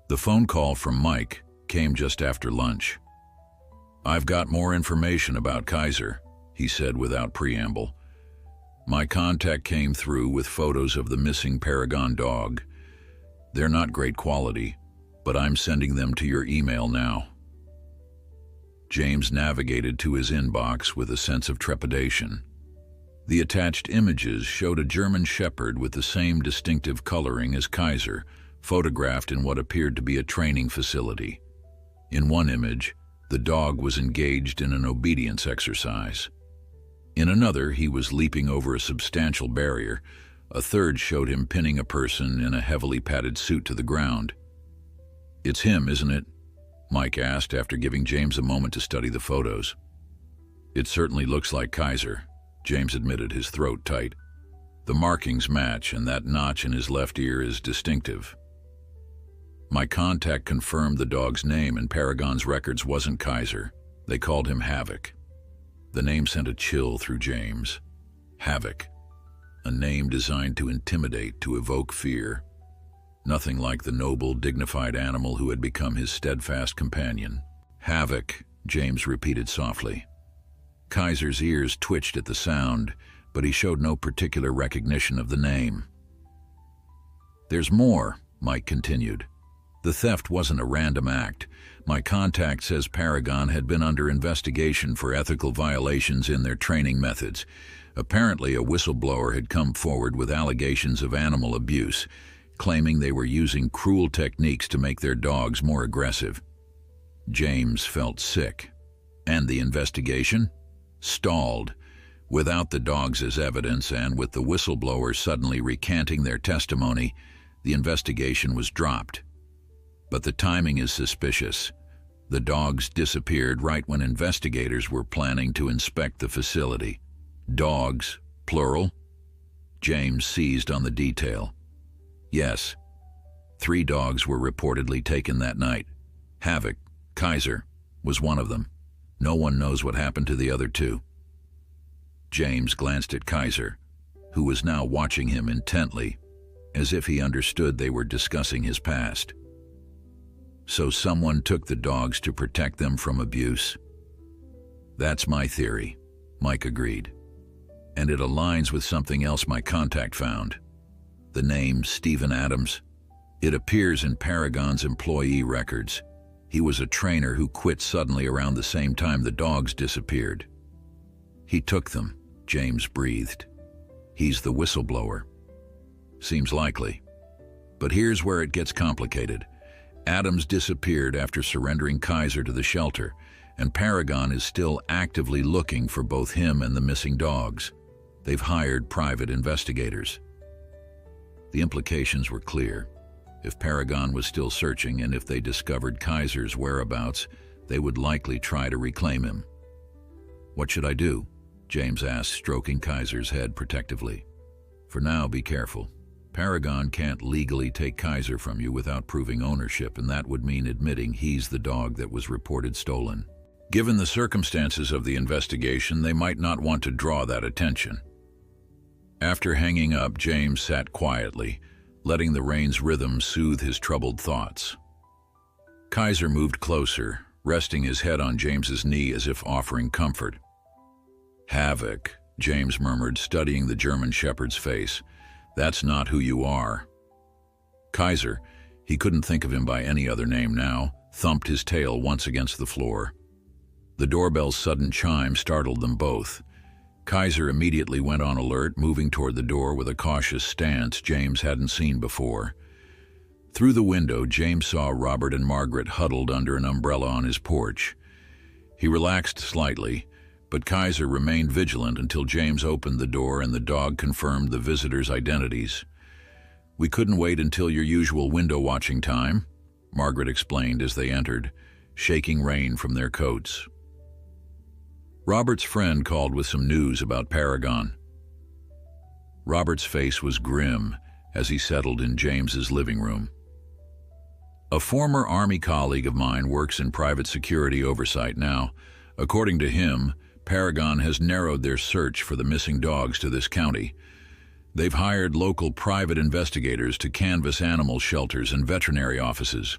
The phone call from Mike came just after lunch. "I've got more information about Kaiser," he said without preamble. "My contact came through with photos of the missing Paragon dog. They're not great quality, but I'm sending them to your email now." James navigated to his inbox with a sense of trepidation. The attached images showed a German Shepherd with the same distinctive coloring as Kaiser, photographed in what appeared to be a training facility. In one image, the dog was engaged in an obedience exercise. In another, he was leaping over a substantial barrier. A third showed him pinning a person in a heavily padded suit to the ground. "It's him, isn't it?" Mike asked after giving James a moment to study the photos. "It certainly looks like Kaiser," James admitted, his throat tight. "The markings match, and that notch in his left ear is distinctive." My contact confirmed the dog's name, and Paragon's records wasn't Kaiser. They called him Havoc. The name sent a chill through James. Havoc. A name designed to intimidate, to evoke fear. Nothing like the noble, dignified animal who had become his steadfast companion. "Havoc," James repeated softly. Kaiser's ears twitched at the sound, but he showed no particular recognition of the name. "There's more," Mike continued. "The theft wasn't a random act. My contact says Paragon had been under investigation for ethical violations in their training methods. Apparently, a whistleblower had come forward with allegations of animal abuse, claiming they were using cruel techniques to make their dogs more aggressive." James felt sick. And the investigation? Stalled. Without the dogs as evidence, and with the whistleblower suddenly recanting their testimony, the investigation was dropped. But the timing is suspicious. The dogs disappeared right when investigators were planning to inspect the facility. Dogs, plural? James seized on the detail. Yes. 3 dogs were reportedly taken that night. Havoc, Kaiser, was one of them. No one knows what happened to the other 2. James glanced at Kaiser, who was now watching him intently, as if he understood they were discussing his past. "So someone took the dogs to protect them from abuse?" "That's my theory," Mike agreed. "And it aligns with something else my contact found. The name Stephen Adams. It appears in Paragon's employee records. He was a trainer who quit suddenly around the same time the dogs disappeared." "He took them," James breathed. "He's the whistleblower." "Seems likely. But here's where it gets complicated. Adams disappeared after surrendering Kaiser to the shelter, and Paragon is still actively looking for both him and the missing dogs. They've hired private investigators." The implications were clear. If Paragon was still searching, and if they discovered Kaiser's whereabouts, they would likely try to reclaim him. "What should I do?" James asked, stroking Kaiser's head protectively. "For now, be careful. Paragon can't legally take Kaiser from you without proving ownership, and that would mean admitting he's the dog that was reported stolen. Given the circumstances of the investigation, they might not want to draw that attention." After hanging up, James sat quietly, letting the rain's rhythm soothe his troubled thoughts. Kaiser moved closer, resting his head on James's knee as if offering comfort. "Havoc," James murmured, studying the German shepherd's face. "That's not who you are." Kaiser, he couldn't think of him by any other name now, thumped his tail once against the floor. The doorbell's sudden chime startled them both. Kaiser immediately went on alert, moving toward the door with a cautious stance James hadn't seen before. Through the window, James saw Robert and Margaret huddled under an umbrella on his porch. He relaxed slightly, but Kaiser remained vigilant until James opened the door and the dog confirmed the visitors' identities. "We couldn't wait until your usual window-watching time," Margaret explained as they entered, shaking rain from their coats. Robert's friend called with some news about Paragon. Robert's face was grim as he settled in James's living room. "A former Army colleague of mine works in private security oversight now. According to him, Paragon has narrowed their search for the missing dogs to this county. They've hired local private investigators to canvass animal shelters and veterinary offices.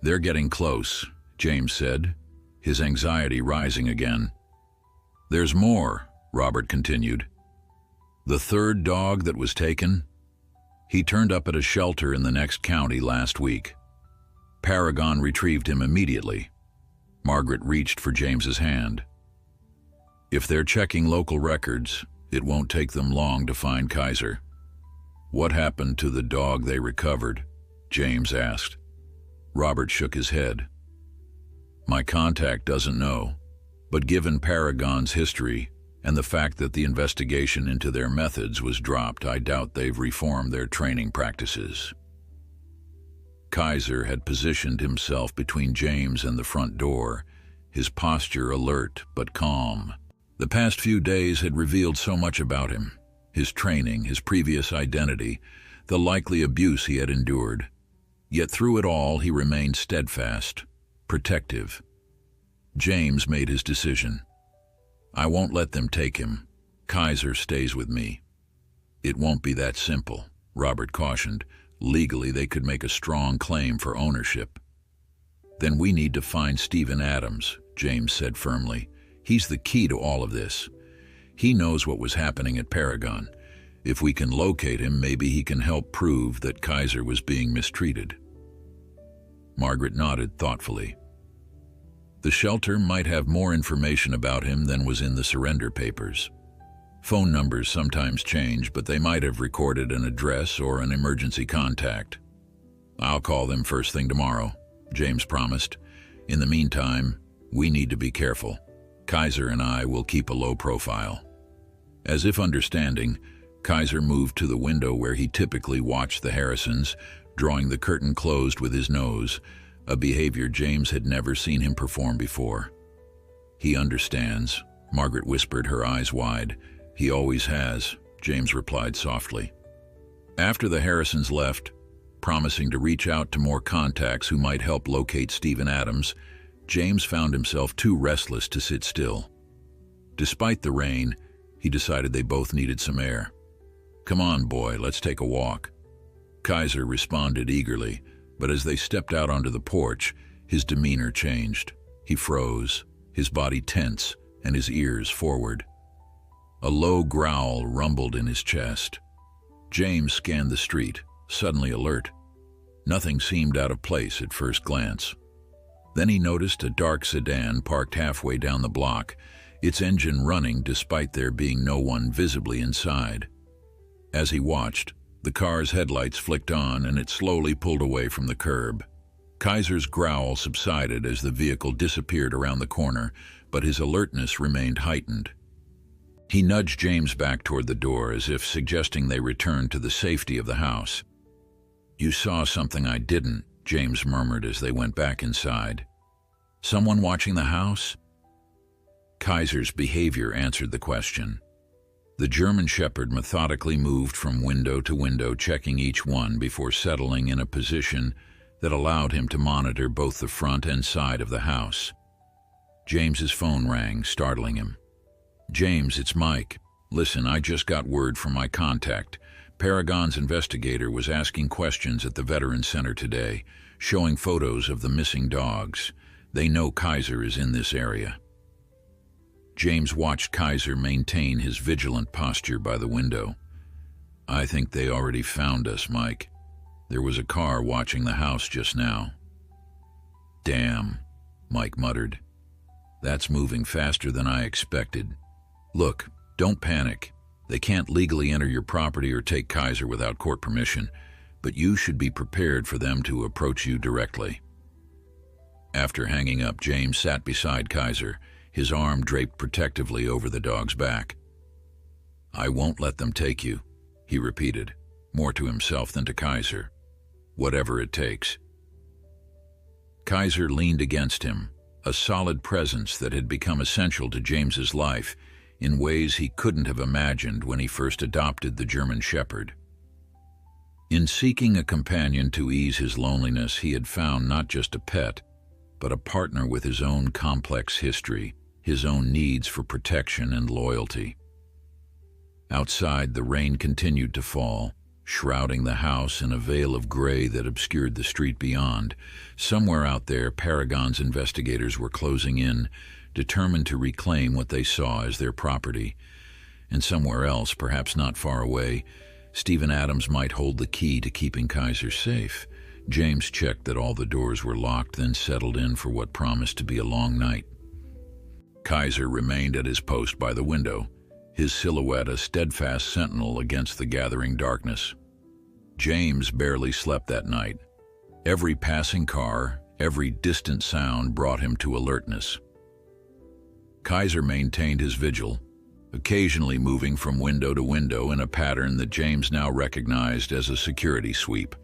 They're getting close," James said, his anxiety rising again. "There's more," Robert continued. "The 3rd dog that was taken? He turned up at a shelter in the next county last week. Paragon retrieved him immediately." Margaret reached for James's hand. "If they're checking local records, it won't take them long to find Kaiser." "What happened to the dog they recovered?" James asked. Robert shook his head. "My contact doesn't know, but given Paragon's history And the fact that the investigation into their methods was dropped, I doubt they've reformed their training practices. Kaiser had positioned himself between James and the front door, his posture alert but calm. The past few days had revealed so much about him: his training, his previous identity, the likely abuse he had endured. Yet through it all, he remained steadfast, protective. James made his decision. "I won't let them take him. Kaiser stays with me." "It won't be that simple," Robert cautioned. "Legally, they could make a strong claim for ownership." "Then we need to find Steven Adams," James said firmly. "He's the key to all of this. He knows what was happening at Paragon. If we can locate him, maybe he can help prove that Kaiser was being mistreated." Margaret nodded thoughtfully. The shelter might have more information about him than was in the surrender papers. Phone numbers sometimes change, but they might have recorded an address or an emergency contact. "I'll call them first thing tomorrow," James promised. "In the meantime, we need to be careful. Kaiser and I will keep a low profile." As if understanding, Kaiser moved to the window where he typically watched the Harrisons, drawing the curtain closed with his nose, a behavior James had never seen him perform before. "He understands," Margaret whispered, her eyes wide. "He always has," James replied softly. After the Harrisons left, promising to reach out to more contacts who might help locate Steven Adams, James found himself too restless to sit still. Despite the rain, he decided they both needed some air. "Come on, boy, let's take a walk." Kaiser responded eagerly, but as they stepped out onto the porch, his demeanor changed. He froze, his body tense and his ears forward. A low growl rumbled in his chest. James scanned the street, suddenly alert. Nothing seemed out of place at first glance. Then he noticed a dark sedan parked halfway down the block, its engine running despite there being no one visibly inside. As he watched, the car's headlights flicked on and it slowly pulled away from the curb. Kaiser's growl subsided as the vehicle disappeared around the corner, but his alertness remained heightened. He nudged James back toward the door as if suggesting they return to the safety of the house. "You saw something I didn't," James murmured as they went back inside. "Someone watching the house?" Kaiser's behavior answered the question. The German Shepherd methodically moved from window to window, checking each one before settling in a position that allowed him to monitor both the front and side of the house. James's phone rang, startling him. "James, it's Mike. Listen, I just got word from my contact. Paragon's investigator was asking questions at the Veterans Center today, showing photos of the missing dogs. They know Kaiser is in this area." James watched Kaiser maintain his vigilant posture by the window. "I think they already found us, Mike. There was a car watching the house just now." "Damn," Mike muttered. "That's moving faster than I expected. Look, don't panic. They can't legally enter your property or take Kaiser without court permission, but you should be prepared for them to approach you directly." After hanging up, James sat beside Kaiser, his arm draped protectively over the dog's back. "I won't let them take you," he repeated, more to himself than to Kaiser. "Whatever it takes." Kaiser leaned against him, a solid presence that had become essential to James's life in ways he couldn't have imagined when he first adopted the German Shepherd. In seeking a companion to ease his loneliness, he had found not just a pet, but a partner with his own complex history, his own needs for protection and loyalty. Outside, the rain continued to fall, shrouding the house in a veil of gray that obscured the street beyond. Somewhere out there, Paragon's investigators were closing in, determined to reclaim what they saw as their property. And somewhere else, perhaps not far away, Steven Adams might hold the key to keeping Kaiser safe. James checked that all the doors were locked, then settled in for what promised to be a long night. Kaiser remained at his post by the window, his silhouette a steadfast sentinel against the gathering darkness. James barely slept that night. Every passing car, every distant sound brought him to alertness. Kaiser maintained his vigil, occasionally moving from window to window in a pattern that James now recognized as a security sweep.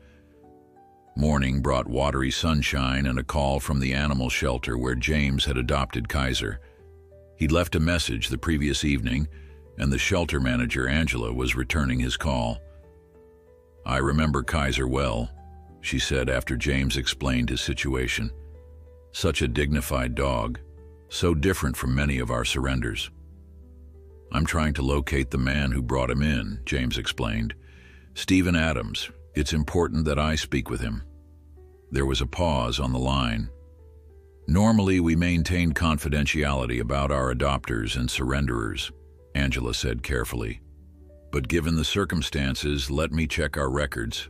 Morning brought watery sunshine and a call from the animal shelter where James had adopted Kaiser. He'd left a message the previous evening, and the shelter manager, Angela, was returning his call. "I remember Kaiser well," she said after James explained his situation. "Such a dignified dog, so different from many of our surrenders." "I'm trying to locate the man who brought him in," James explained. "Stephen Adams. It's important that I speak with him." There was a pause on the line. "Normally we maintain confidentiality about our adopters and surrenderers," Angela said carefully. "But given the circumstances, let me check our records."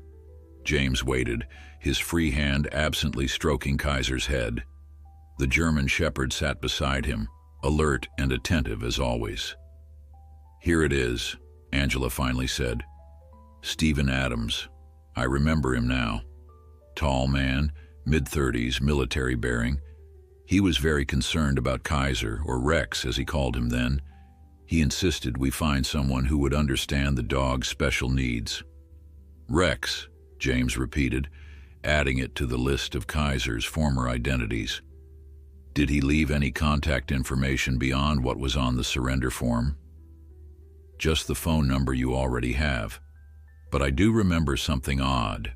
James waited, his free hand absently stroking Kaiser's head. The German shepherd sat beside him, alert and attentive as always. "Here it is," Angela finally said. "Stephen Adams. I remember him now. Tall man, mid-30s, military bearing. He was very concerned about Kaiser, or Rex as he called him then. He insisted we find someone who would understand the dog's special needs." "Rex," James repeated, adding it to the list of Kaiser's former identities. "Did he leave any contact information beyond what was on the surrender form?" "Just the phone number you already have. But I do remember something odd.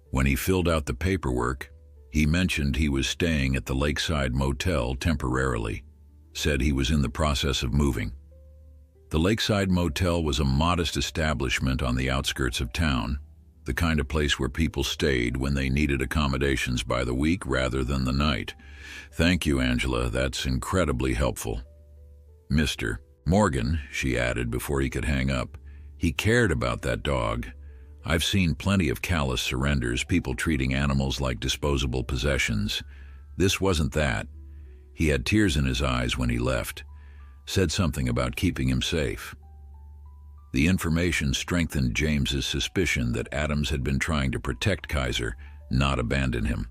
When he filled out the paperwork, he mentioned he was staying at the Lakeside Motel temporarily, said he was in the process of moving. The Lakeside Motel was a modest establishment on the outskirts of town, the kind of place where people stayed when they needed accommodations by the week rather than the night. Thank you, Angela, that's incredibly helpful. Mr. Morgan, she added before he could hang up, he cared about that dog. I've seen plenty of callous surrenders, people treating animals like disposable possessions. This wasn't that. He had tears in his eyes when he left, said something about keeping him safe. The information strengthened James's suspicion that Adams had been trying to protect Kaiser, not abandon him.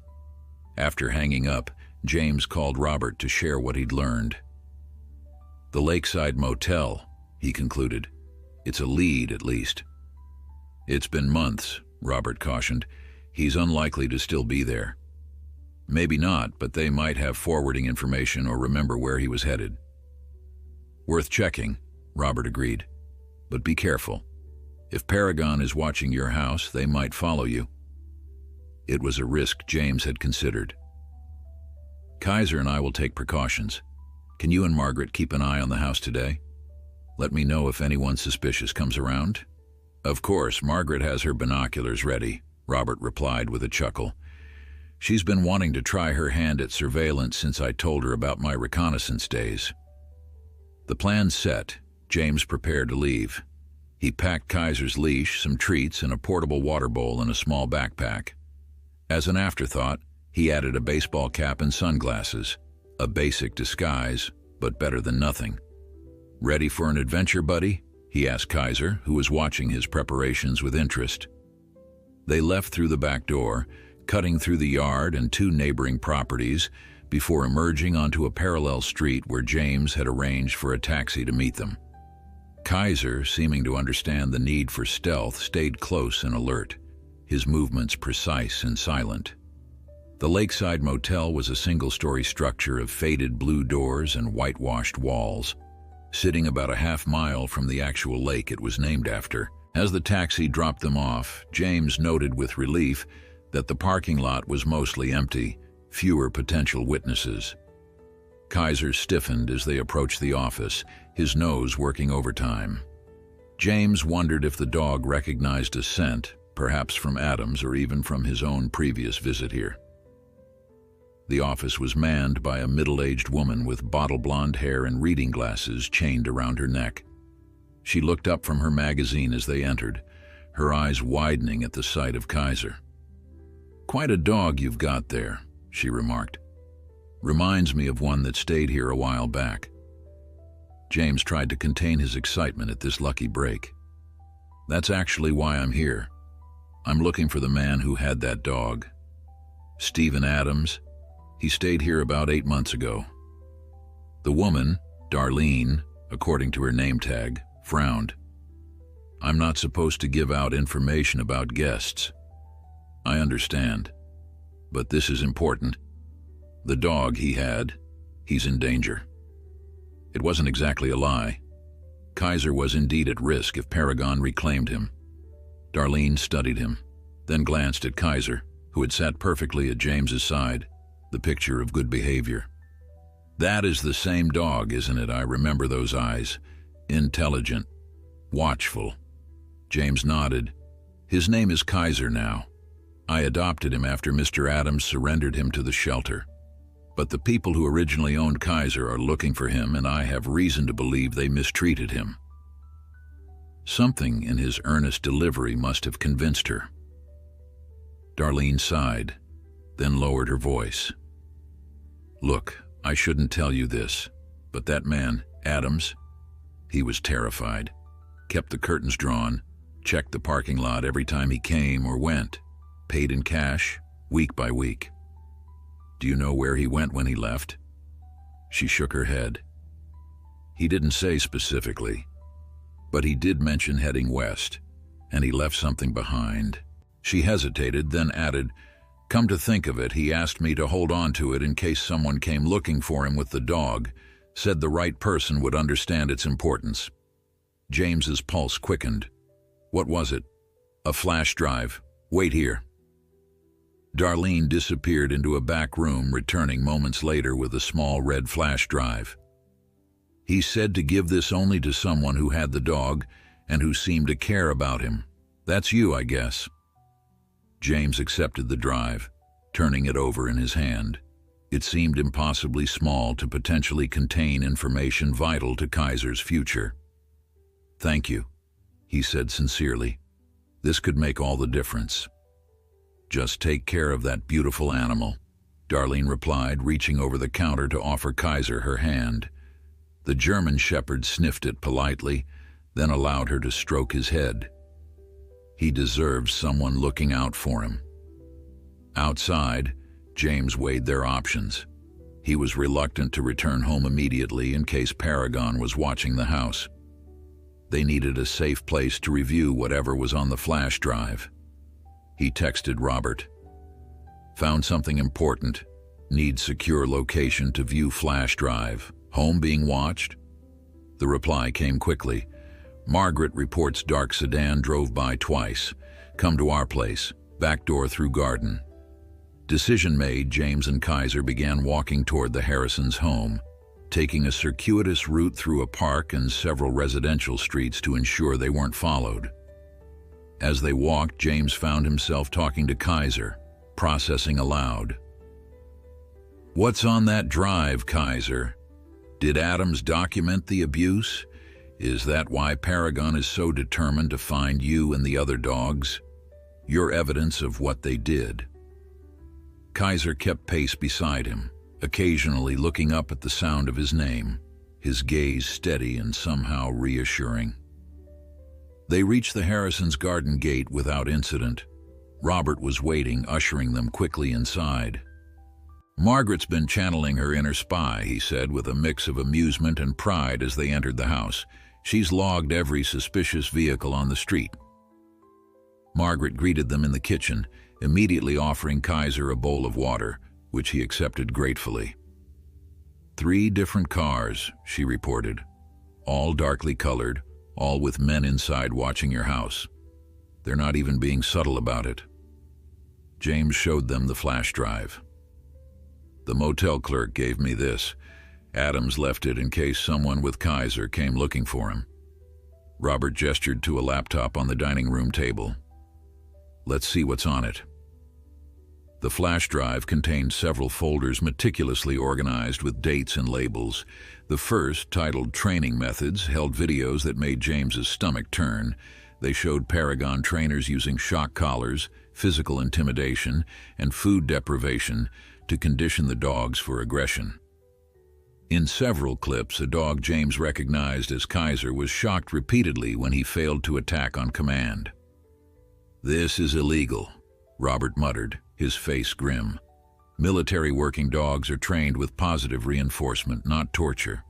After hanging up, James called Robert to share what he'd learned. The Lakeside Motel, he concluded. It's a lead, at least. It's been months, Robert cautioned. He's unlikely to still be there. Maybe not, but they might have forwarding information or remember where he was headed. Worth checking, Robert agreed. But be careful. If Paragon is watching your house, they might follow you. It was a risk James had considered. Kaiser and I will take precautions. Can you and Margaret keep an eye on the house today? Let me know if anyone suspicious comes around. Of course, Margaret has her binoculars ready, Robert replied with a chuckle. She's been wanting to try her hand at surveillance since I told her about my reconnaissance days. The plan set, James prepared to leave. He packed Kaiser's leash, some treats, and a portable water bowl in a small backpack. As an afterthought, he added a baseball cap and sunglasses, a basic disguise, but better than nothing. Ready for an adventure, buddy? He asked Kaiser, who was watching his preparations with interest. They left through the back door, cutting through the yard and two neighboring properties before emerging onto a parallel street where James had arranged for a taxi to meet them. Kaiser, seeming to understand the need for stealth, stayed close and alert, his movements precise and silent. The Lakeside Motel was a single-story structure of faded blue doors and whitewashed walls, sitting about a half-mile from the actual lake it was named after. As the taxi dropped them off, James noted with relief that the parking lot was mostly empty, fewer potential witnesses. Kaiser stiffened as they approached the office, his nose working overtime. James wondered if the dog recognized a scent, perhaps from Adams or even from his own previous visit here. The office was manned by a middle-aged woman with bottle-blonde hair and reading glasses chained around her neck. She looked up from her magazine as they entered, her eyes widening at the sight of Kaiser. "Quite a dog you've got there," she remarked. "Reminds me of one that stayed here a while back." James tried to contain his excitement at this lucky break. "That's actually why I'm here. I'm looking for the man who had that dog. Stephen Adams. He stayed here about 8 months ago. The woman, Darlene, according to her name tag, frowned. I'm not supposed to give out information about guests. I understand. But this is important. The dog he had, he's in danger. It wasn't exactly a lie. Kaiser was indeed at risk if Paragon reclaimed him. Darlene studied him, then glanced at Kaiser, who had sat perfectly at James's side, the picture of good behavior. That is the same dog, isn't it? I remember those eyes. Intelligent, watchful. James nodded. His name is Kaiser now. I adopted him after Mr. Adams surrendered him to the shelter. But the people who originally owned Kaiser are looking for him, and I have reason to believe they mistreated him. Something in his earnest delivery must have convinced her. Darlene sighed, then lowered her voice. Look, I shouldn't tell you this, but that man, Adams, he was terrified. Kept the curtains drawn, checked the parking lot every time he came or went, paid in cash, week by week. Do you know where he went when he left? She shook her head. He didn't say specifically, but he did mention heading west, and he left something behind. She hesitated, then added, come to think of it, he asked me to hold on to it in case someone came looking for him with the dog, said the right person would understand its importance. James's pulse quickened. What was it? A flash drive. Wait here. Darlene disappeared into a back room, returning moments later with a small red flash drive. He said to give this only to someone who had the dog and who seemed to care about him. That's you, I guess. James accepted the drive, turning it over in his hand. It seemed impossibly small to potentially contain information vital to Kaiser's future. Thank you, he said sincerely. This could make all the difference. Just take care of that beautiful animal, Darlene replied, reaching over the counter to offer Kaiser her hand. The German shepherd sniffed it politely, then allowed her to stroke his head. He deserved someone looking out for him. Outside, James weighed their options. He was reluctant to return home immediately in case Paragon was watching the house. They needed a safe place to review whatever was on the flash drive. He texted Robert. Found something important. Need secure location to view flash drive. Home being watched? The reply came quickly. Margaret reports dark sedan drove by twice. Come to our place. Back door through garden. Decision made, James and Kaiser began walking toward the Harrisons' home, taking a circuitous route through a park and several residential streets to ensure they weren't followed. As they walked, James found himself talking to Kaiser, processing aloud. What's on that drive, Kaiser? Did Adams document the abuse? Is that why Paragon is so determined to find you and the other dogs? Your evidence of what they did. Kaiser kept pace beside him, occasionally looking up at the sound of his name, his gaze steady and somehow reassuring. They reached the Harrisons' garden gate without incident. Robert was waiting, ushering them quickly inside. Margaret's been channeling her inner spy, he said with a mix of amusement and pride as they entered the house. She's logged every suspicious vehicle on the street. Margaret greeted them in the kitchen, immediately offering Kaiser a bowl of water, which he accepted gratefully. 3 different cars, she reported, all darkly colored, all with men inside watching your house. They're not even being subtle about it. James showed them the flash drive. The motel clerk gave me this. Adams left it in case someone with Kaiser came looking for him. Robert gestured to a laptop on the dining room table. Let's see what's on it. The flash drive contained several folders meticulously organized with dates and labels. The first, titled Training Methods, held videos that made James's stomach turn. They showed Paragon trainers using shock collars, physical intimidation, and food deprivation to condition the dogs for aggression. In several clips, a dog James recognized as Kaiser was shocked repeatedly when he failed to attack on command. This is illegal, Robert muttered, his face grim. Military working dogs are trained with positive reinforcement, not torture.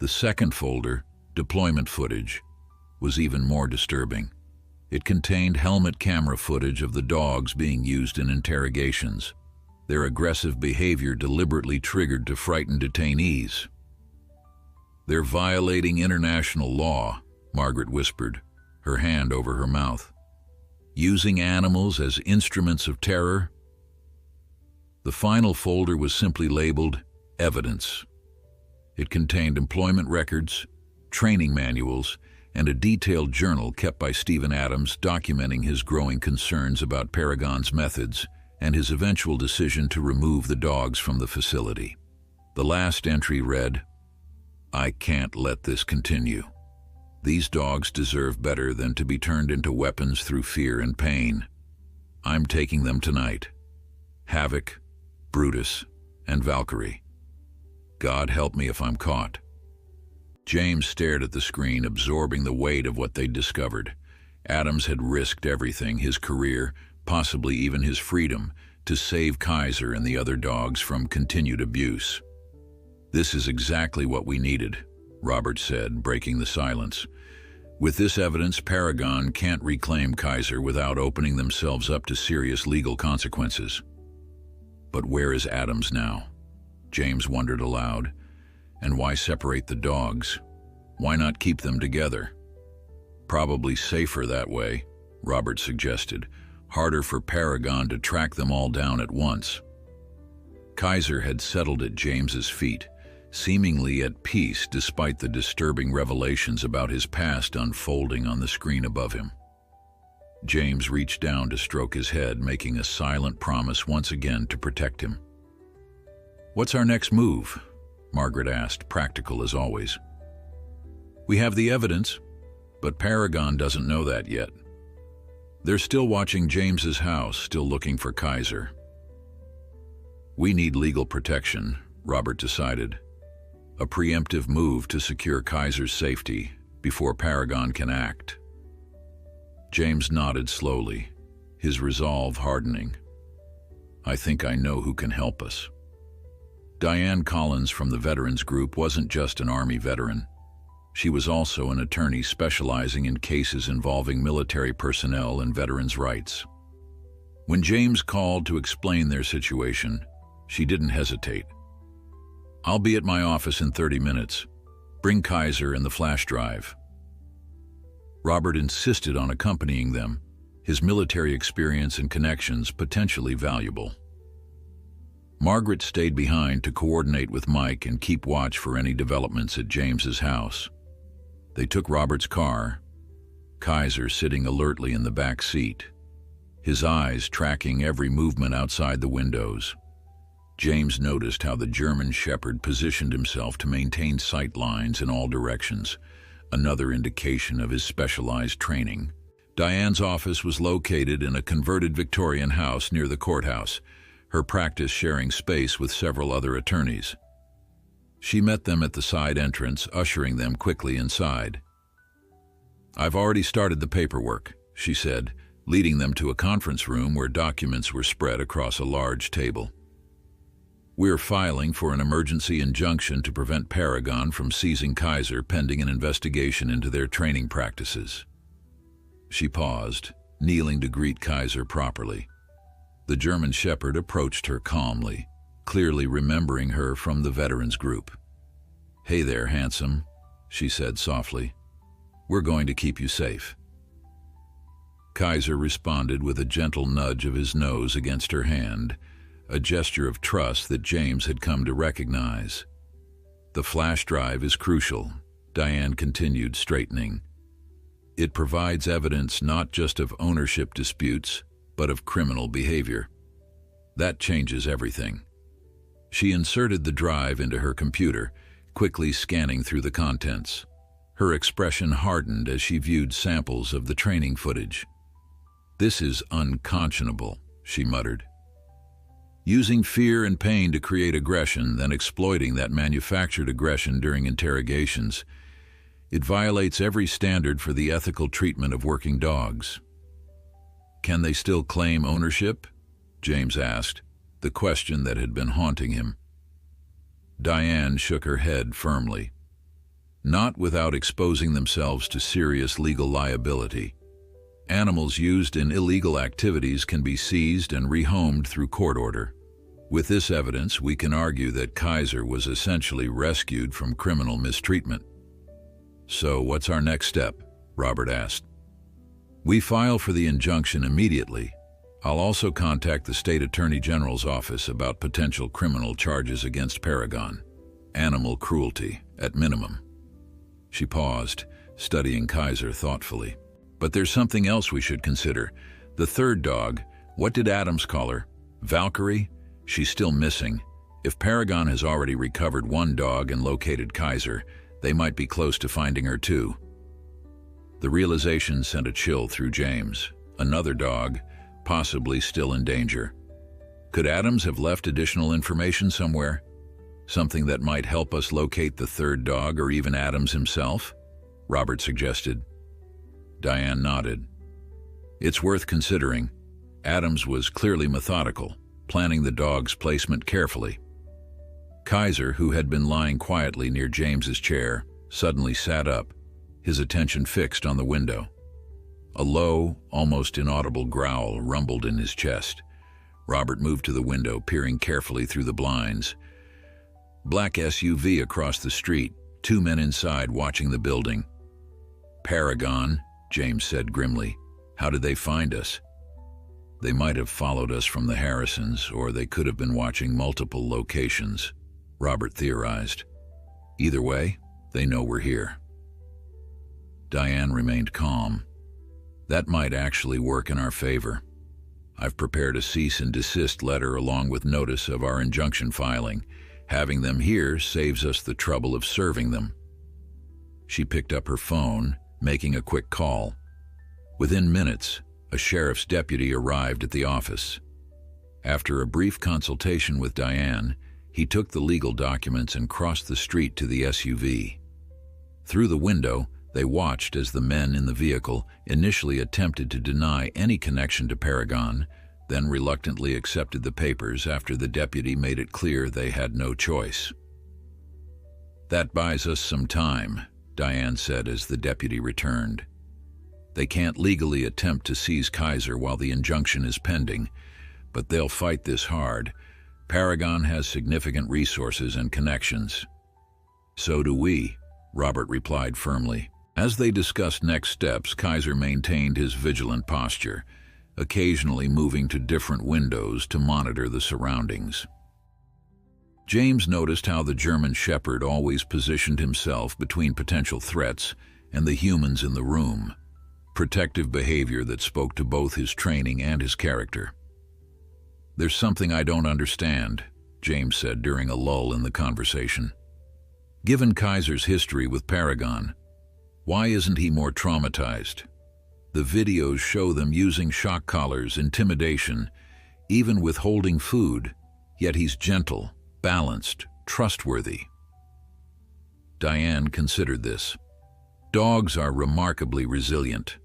The second folder, deployment footage, was even more disturbing. It contained helmet camera footage of the dogs being used in interrogations, their aggressive behavior deliberately triggered to frighten detainees. "They're violating international law," Margaret whispered, her hand over her mouth. "Using animals as instruments of terror." The final folder was simply labeled Evidence. It contained employment records, training manuals, and a detailed journal kept by Stephen Adams documenting his growing concerns about Paragon's methods and his eventual decision to remove the dogs from the facility. The last entry read, "I can't let this continue. These dogs deserve better than to be turned into weapons through fear and pain. I'm taking them tonight. Havoc, Brutus, and Valkyrie. God help me if I'm caught." James stared at the screen, absorbing the weight of what they'd discovered. Adams had risked everything, his career, possibly even his freedom, to save Kaiser and the other dogs from continued abuse. "This is exactly what we needed," Robert said, breaking the silence. "With this evidence, Paragon can't reclaim Kaiser without opening themselves up to serious legal consequences." But where is Adams now? James wondered aloud. And why separate the dogs? Why not keep them together? "Probably safer that way," Robert suggested. "Harder for Paragon to track them all down at once." Kaiser had settled at James's feet, seemingly at peace despite the disturbing revelations about his past unfolding on the screen above him. James reached down to stroke his head, making a silent promise once again to protect him. "What's our next move?" Margaret asked, practical as always. "We have the evidence, but Paragon doesn't know that yet. They're still watching James's house, still looking for Kaiser." "We need legal protection," Robert decided. "A preemptive move to secure Kaiser's safety before Paragon can act." James nodded slowly, his resolve hardening. "I think I know who can help us." Diane Collins from the Veterans Group wasn't just an Army veteran. She was also an attorney specializing in cases involving military personnel and veterans' rights. When James called to explain their situation, she didn't hesitate. "I'll be at my office in 30 minutes. Bring Kaiser and the flash drive." Robert insisted on accompanying them, his military experience and connections potentially valuable. Margaret stayed behind to coordinate with Mike and keep watch for any developments at James's house. They took Robert's car, Kaiser sitting alertly in the back seat, his eyes tracking every movement outside the windows. James noticed how the German Shepherd positioned himself to maintain sight lines in all directions, another indication of his specialized training. Diane's office was located in a converted Victorian house near the courthouse, her practice sharing space with several other attorneys. She met them at the side entrance, ushering them quickly inside. "I've already started the paperwork," she said, leading them to a conference room where documents were spread across a large table. "We're filing for an emergency injunction to prevent Paragon from seizing Kaiser pending an investigation into their training practices." She paused, kneeling to greet Kaiser properly. The German Shepherd approached her calmly, clearly remembering her from the Veterans Group. "Hey there, handsome," she said softly. "We're going to keep you safe." Kaiser responded with a gentle nudge of his nose against her hand, a gesture of trust that James had come to recognize. "The flash drive is crucial," Diane continued, straightening. "It provides evidence not just of ownership disputes, but of criminal behavior. That changes everything." She inserted the drive into her computer, quickly scanning through the contents. Her expression hardened as she viewed samples of the training footage. "This is unconscionable," she muttered. "Using fear and pain to create aggression, then exploiting that manufactured aggression during interrogations. It violates every standard for the ethical treatment of working dogs." "Can they still claim ownership?" James asked, the question that had been haunting him. Diane shook her head firmly. not without exposing themselves to serious legal liability. Animals used in illegal activities can be seized and rehomed through court order. With this evidence, we can argue that Kaiser was essentially rescued from criminal mistreatment. "So what's our next step?" Robert asked. "We file for the injunction immediately. I'll also contact the State Attorney General's office about potential criminal charges against Paragon. Animal cruelty, at minimum." She paused, studying Kaiser thoughtfully. "But there's something else we should consider. The third dog, what did Adams call her? Valkyrie? She's still missing. If Paragon has already recovered one dog and located Kaiser, they might be close to finding her too." The realization sent a chill through James. Another dog, possibly still in danger. Could Adams have left additional information somewhere? Something that might help us locate the third dog or even Adams himself? Robert suggested. Diane nodded. "It's worth considering. Adams was clearly methodical, planning the dog's placement carefully." Kaiser, who had been lying quietly near James's chair, suddenly sat up, his attention fixed on the window. A low, almost inaudible growl rumbled in his chest. Robert moved to the window, peering carefully through the blinds. Black SUV across the street, 2 men inside watching the building. "Paragon," James said grimly. "How did they find us?" "They might have followed us from the Harrisons, or they could have been watching multiple locations," Robert theorized. "Either way, they know we're here." Diane remained calm. "That might actually work in our favor. I've prepared a cease and desist letter along with notice of our injunction filing. Having them here saves us the trouble of serving them." She picked up her phone, making a quick call. Within minutes, a sheriff's deputy arrived at the office. After a brief consultation with Diane, he took the legal documents and crossed the street to the SUV. Through the window, they watched as the men in the vehicle initially attempted to deny any connection to Paragon, then reluctantly accepted the papers after the deputy made it clear they had no choice. "That buys us some time," Diane said as the deputy returned. "They can't legally attempt to seize Kaiser while the injunction is pending, but they'll fight this hard. Paragon has significant resources and connections." "So do we," Robert replied firmly. As they discussed next steps, Kaiser maintained his vigilant posture, occasionally moving to different windows to monitor the surroundings. James noticed how the German Shepherd always positioned himself between potential threats and the humans in the room, protective behavior that spoke to both his training and his character. "There's something I don't understand," James said during a lull in the conversation. "Given Kaiser's history with Paragon, why isn't he more traumatized? The videos show them using shock collars, intimidation, even withholding food, yet he's gentle, balanced, trustworthy." Diane considered this. Dogs are remarkably resilient,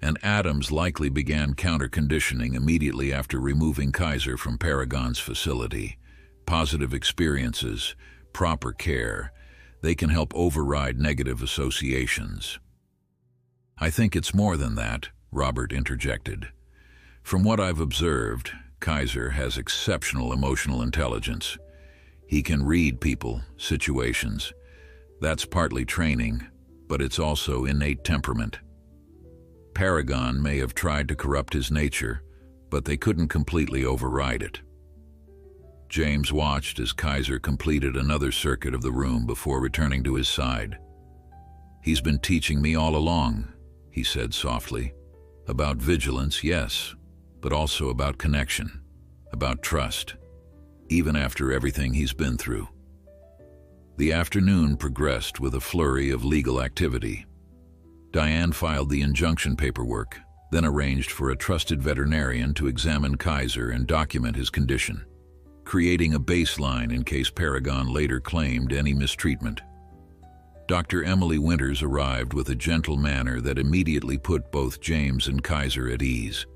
and Adams likely began counter-conditioning immediately after removing Kaiser from Paragon's facility. Positive experiences, proper care, they can help override negative associations. "I think it's more than that," Robert interjected. "From what I've observed, Kaiser has exceptional emotional intelligence. He can read people, situations. That's partly training, but it's also innate temperament. Paragon may have tried to corrupt his nature, but they couldn't completely override it." James watched as Kaiser completed another circuit of the room before returning to his side. "He's been teaching me all along," he said softly. "About vigilance, yes, but also about connection, about trust, even after everything he's been through." The afternoon progressed with a flurry of legal activity. Diane filed the injunction paperwork, then arranged for a trusted veterinarian to examine Kaiser and document his condition, creating a baseline in case Paragon later claimed any mistreatment. Dr. Emily Winters arrived with a gentle manner that immediately put both James and Kaiser at ease.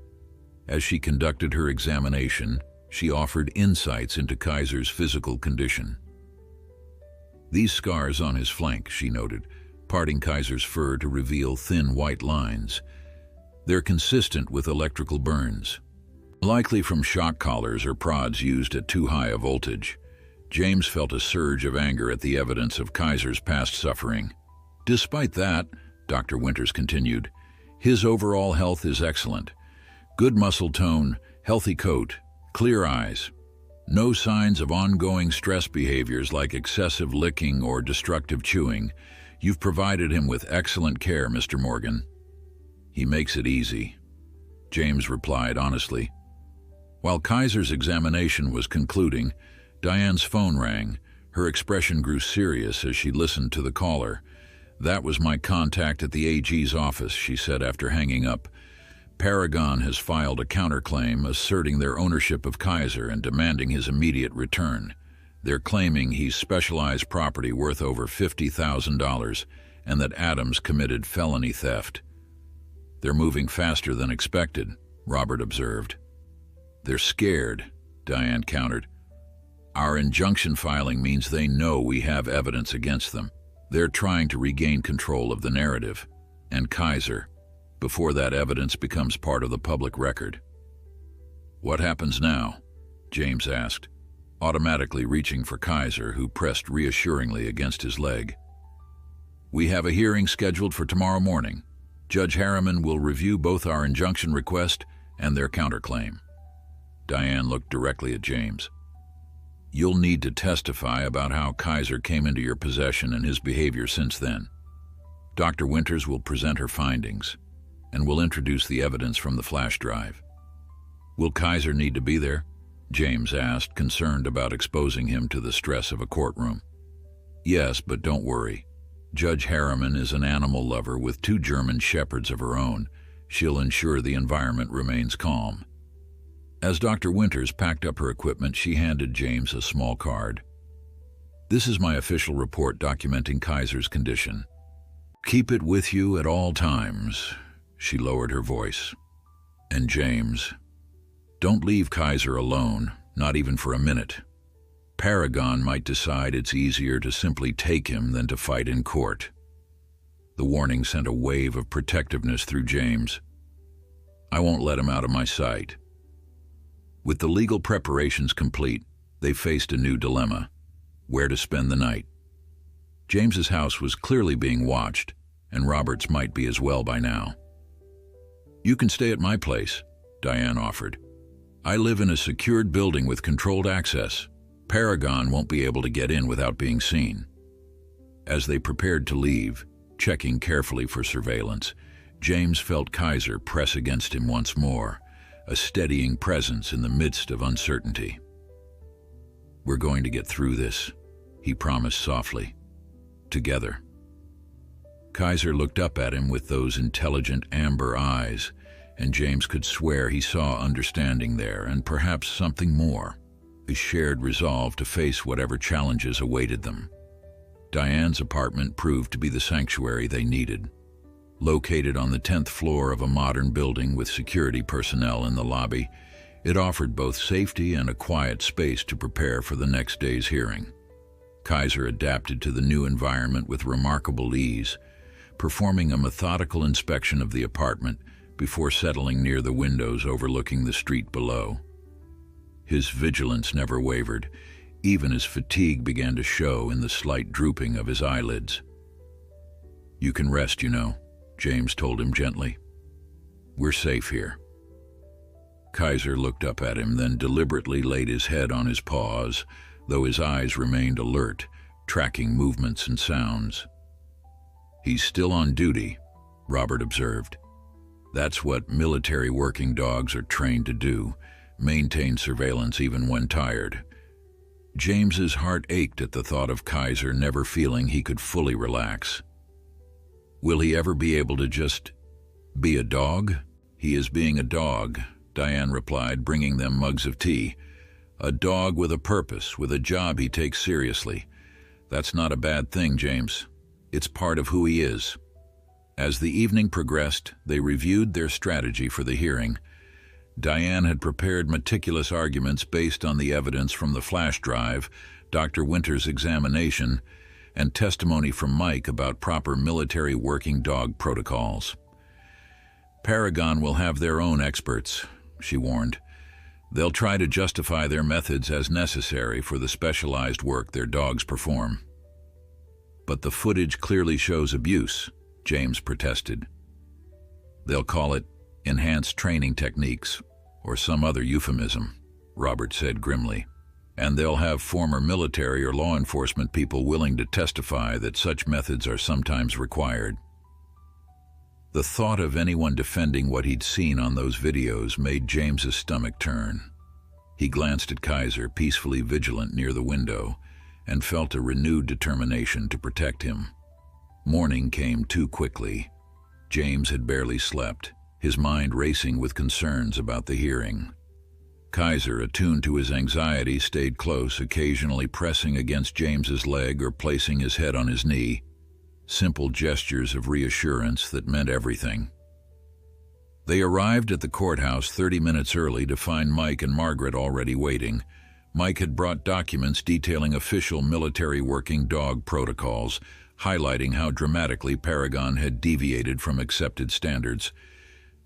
As she conducted her examination, she offered insights into Kaiser's physical condition. "These scars on his flank," she noted, parting Kaiser's fur to reveal thin white lines. They're consistent with electrical burns, likely from shock collars or prods used at too high a voltage. James felt a surge of anger at the evidence of Kaiser's past suffering. Despite that, Dr. Winters continued, his overall health is excellent. Good muscle tone, healthy coat, clear eyes. No signs of ongoing stress behaviors like excessive licking or destructive chewing. You've provided him with excellent care, Mr. Morgan. He makes it easy, James replied honestly. While Kaiser's examination was concluding, Diane's phone rang. Her expression grew serious as she listened to the caller. That was my contact at the AG's office, she said after hanging up. Paragon has filed a counterclaim asserting their ownership of Kaiser and demanding his immediate return. They're claiming he's specialized property worth over $50,000 and that Adams committed felony theft. They're moving faster than expected, Robert observed. They're scared, Diane countered. Our injunction filing means they know we have evidence against them. They're trying to regain control of the narrative, and Kaiser, before that evidence becomes part of the public record. What happens now? James asked, automatically reaching for Kaiser, who pressed reassuringly against his leg. We have a hearing scheduled for tomorrow morning. Judge Harriman will review both our injunction request and their counterclaim. Diane looked directly at James. You'll need to testify about how Kaiser came into your possession and his behavior since then. Dr. Winters will present her findings, and will introduce the evidence from the flash drive. Will Kaiser need to be there? James asked, concerned about exposing him to the stress of a courtroom. Yes, but don't worry. Judge Harriman is an animal lover with 2 German shepherds of her own. She'll ensure the environment remains calm. As Dr. Winters packed up her equipment, she handed James a small card. This is my official report documenting Kaiser's condition. Keep it with you at all times. She lowered her voice. And James, don't leave Kaiser alone, not even for a minute. Paragon might decide it's easier to simply take him than to fight in court. The warning sent a wave of protectiveness through James. I won't let him out of my sight. With the legal preparations complete, they faced a new dilemma: where to spend the night. James's house was clearly being watched, and Robert's might be as well by now. You can stay at my place, Diane offered. I live in a secured building with controlled access. Paragon won't be able to get in without being seen. As they prepared to leave, checking carefully for surveillance, James felt Kaiser press against him once more, a steadying presence in the midst of uncertainty. We're going to get through this, he promised softly. Together. Kaiser looked up at him with those intelligent amber eyes, and James could swear he saw understanding there, and perhaps something more, a shared resolve to face whatever challenges awaited them. Diane's apartment proved to be the sanctuary they needed. Located on the 10th floor of a modern building with security personnel in the lobby, it offered both safety and a quiet space to prepare for the next day's hearing. Kaiser adapted to the new environment with remarkable ease, performing a methodical inspection of the apartment before settling near the windows overlooking the street below. His vigilance never wavered, even as fatigue began to show in the slight drooping of his eyelids. You can rest, you know, James told him gently. We're safe here. Kaiser looked up at him, then deliberately laid his head on his paws, though his eyes remained alert, tracking movements and sounds. He's still on duty, Robert observed. That's what military working dogs are trained to do, maintain surveillance even when tired. James's heart ached at the thought of Kaiser never feeling he could fully relax. Will he ever be able to just be a dog? He is being a dog, Diane replied, bringing them mugs of tea. A dog with a purpose, with a job he takes seriously. That's not a bad thing, James. It's part of who he is. As the evening progressed, they reviewed their strategy for the hearing. Diane had prepared meticulous arguments based on the evidence from the flash drive, Dr. Winters' examination, and testimony from Mike about proper military working dog protocols. Paragon will have their own experts, she warned. They'll try to justify their methods as necessary for the specialized work their dogs perform. But the footage clearly shows abuse, James protested. They'll call it enhanced training techniques or some other euphemism, Robert said grimly. And they'll have former military or law enforcement people willing to testify that such methods are sometimes required. The thought of anyone defending what he'd seen on those videos made James's stomach turn. He glanced at Kaiser, peacefully vigilant near the window, and felt a renewed determination to protect him. Morning came too quickly. James had barely slept, his mind racing with concerns about the hearing. Kaiser, attuned to his anxiety, stayed close, occasionally pressing against James's leg or placing his head on his knee. Simple gestures of reassurance that meant everything. They arrived at the courthouse 30 minutes early to find Mike and Margaret already waiting. Mike had brought documents detailing official military working dog protocols, highlighting how dramatically Paragon had deviated from accepted standards.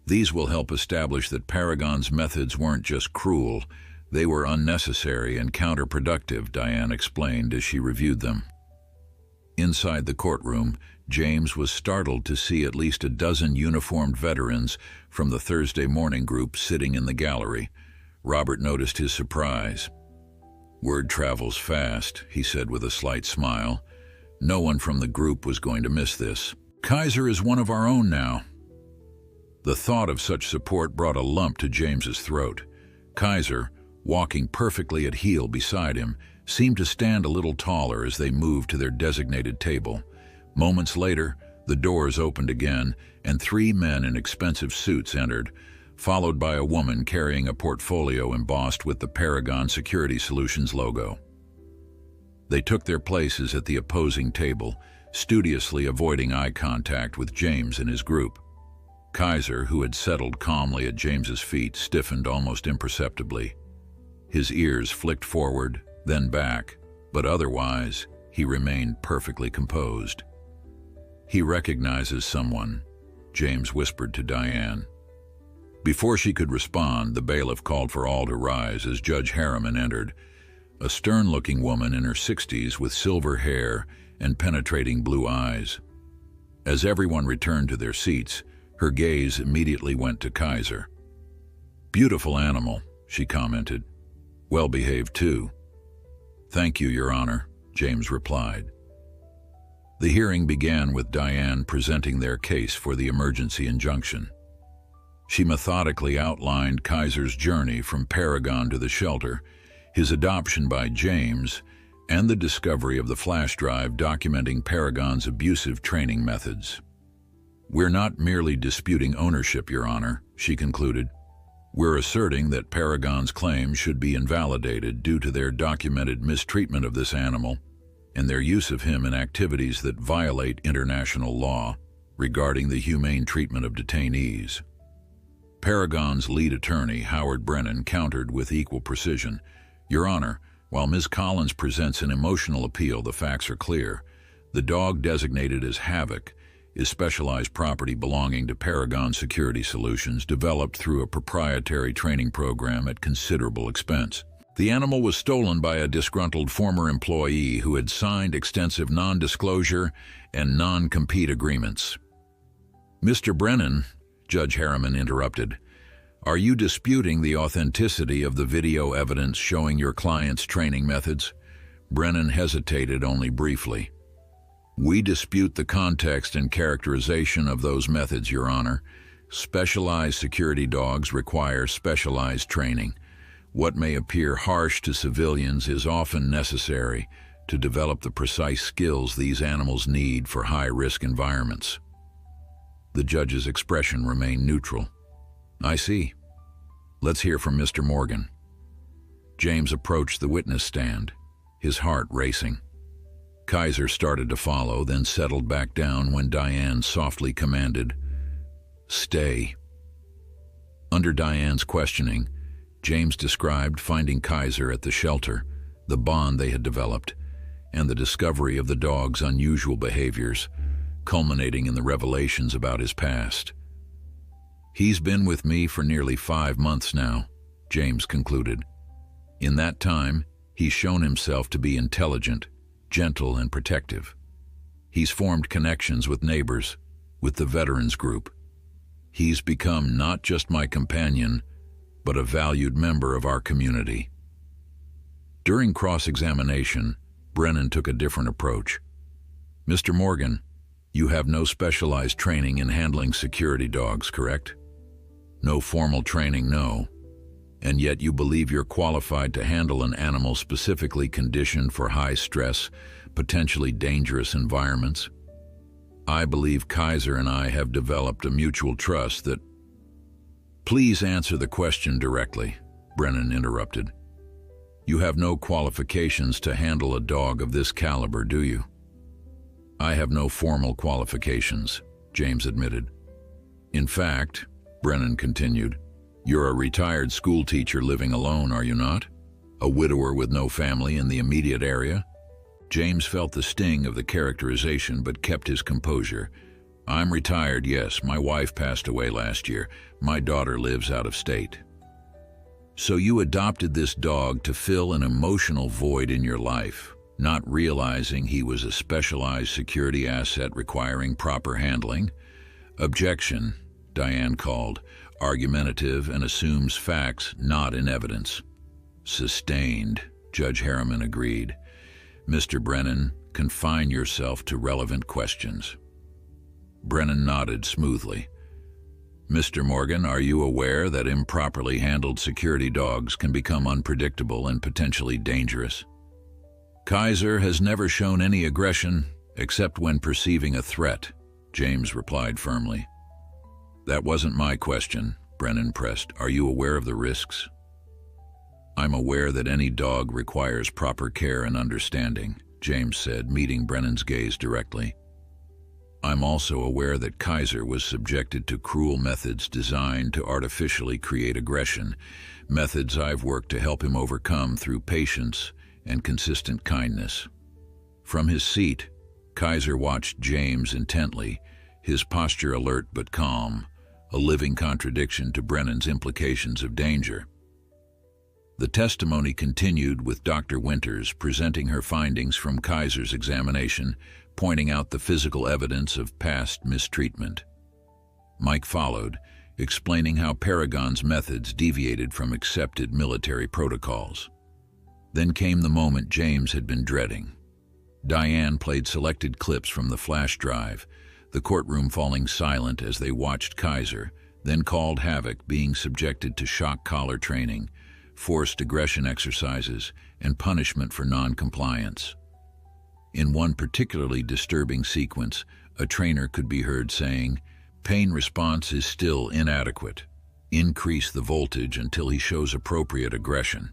These will help establish that Paragon's methods weren't just cruel, they were unnecessary and counterproductive, Diane explained as she reviewed them. Inside the courtroom, James was startled to see at least a dozen uniformed veterans from the Thursday morning group sitting in the gallery. Robert noticed his surprise. "Word travels fast," he said with a slight smile. "No one from the group was going to miss this. Kaiser is one of our own now." The thought of such support brought a lump to James's throat. Kaiser, walking perfectly at heel beside him, seemed to stand a little taller as they moved to their designated table. Moments later, the doors opened again, and 3 men in expensive suits entered, followed by a woman carrying a portfolio embossed with the Paragon Security Solutions logo. They took their places at the opposing table, studiously avoiding eye contact with James and his group. Kaiser, who had settled calmly at James's feet, stiffened almost imperceptibly. His ears flicked forward, then back, but otherwise, he remained perfectly composed. "He recognizes someone," James whispered to Diane. Before she could respond, the bailiff called for all to rise as Judge Harriman entered, a stern-looking woman in her 60s with silver hair and penetrating blue eyes. As everyone returned to their seats, her gaze immediately went to Kaiser. "Beautiful animal," she commented. "Well-behaved, too." "Thank you, Your Honor," James replied. The hearing began with Diane presenting their case for the emergency injunction. She methodically outlined Kaiser's journey from Paragon to the shelter, his adoption by James, and the discovery of the flash drive documenting Paragon's abusive training methods. "We're not merely disputing ownership, Your Honor," she concluded. "We're asserting that Paragon's claims should be invalidated due to their documented mistreatment of this animal and their use of him in activities that violate international law regarding the humane treatment of detainees." Paragon's lead attorney, Howard Brennan, countered with equal precision. "Your Honor, while Ms. Collins presents an emotional appeal, the facts are clear. The dog designated as Havoc is specialized property belonging to Paragon Security Solutions, developed through a proprietary training program at considerable expense. The animal was stolen by a disgruntled former employee who had signed extensive non-disclosure and non-compete agreements." "Mr. Brennan," Judge Harriman interrupted, "are you disputing the authenticity of the video evidence showing your client's training methods?" Brennan hesitated only briefly. "We dispute the context and characterization of those methods, Your Honor. Specialized security dogs require specialized training. What may appear harsh to civilians is often necessary to develop the precise skills these animals need for high-risk environments." The judge's expression remained neutral. "I see. Let's hear from Mr. Morgan." James approached the witness stand, his heart racing. Kaiser started to follow, then settled back down when Diane softly commanded, "Stay." Under Diane's questioning, James described finding Kaiser at the shelter, the bond they had developed. and the discovery of the dog's unusual behaviors, culminating in the revelations about his past. "He's been with me for nearly 5 months now," James concluded. "In that time, he's shown himself to be intelligent, gentle, and protective. He's formed connections with neighbors, with the veterans group. He's become not just my companion, but a valued member of our community." During cross-examination, Brennan took a different approach. "Mr. Morgan, you have no specialized training in handling security dogs, correct?" "No formal training, no. And yet you believe you're qualified to handle an animal specifically conditioned for high-stress, potentially dangerous environments?" "I believe Kaiser and I have developed a mutual trust that—" "Please answer the question directly," Brennan interrupted. "You have no qualifications to handle a dog of this caliber, do you?" "I have no formal qualifications," James admitted. "In fact," Brennan continued, "you're a retired school teacher living alone, are you not? A widower with no family in the immediate area?" James felt the sting of the characterization but kept his composure. "I'm retired, yes. My wife passed away last year. My daughter lives out of state." "So you adopted this dog to fill an emotional void in your life, not realizing he was a specialized security asset requiring proper handling?" "Objection," Diane called, argumentative and assumes facts not in evidence. "Sustained," Judge Harriman agreed. "Mr. Brennan, confine yourself to relevant questions." Brennan nodded smoothly. "Mr. Morgan, are you aware that improperly handled security dogs can become unpredictable and potentially dangerous?" "Kaiser has never shown any aggression except when perceiving a threat," James replied firmly. "That wasn't my question," Brennan pressed. "Are you aware of the risks?" "I'm aware that any dog requires proper care and understanding," James said, meeting Brennan's gaze directly. "I'm also aware that Kaiser was subjected to cruel methods designed to artificially create aggression, methods I've worked to help him overcome through patience and consistent kindness." From his seat, Kaiser watched James intently, his posture alert but calm, a living contradiction to Brennan's implications of danger. The testimony continued with Dr. Winters presenting her findings from Kaiser's examination, pointing out the physical evidence of past mistreatment. Mike followed, explaining how Paragon's methods deviated from accepted military protocols. Then came the moment James had been dreading. Diane played selected clips from the flash drive, the courtroom falling silent as they watched Kaiser, then called havoc, being subjected to shock collar training, forced aggression exercises, and punishment for non-compliance. In one particularly disturbing sequence, a trainer could be heard saying, "Pain response is still inadequate. Increase the voltage until he shows appropriate aggression."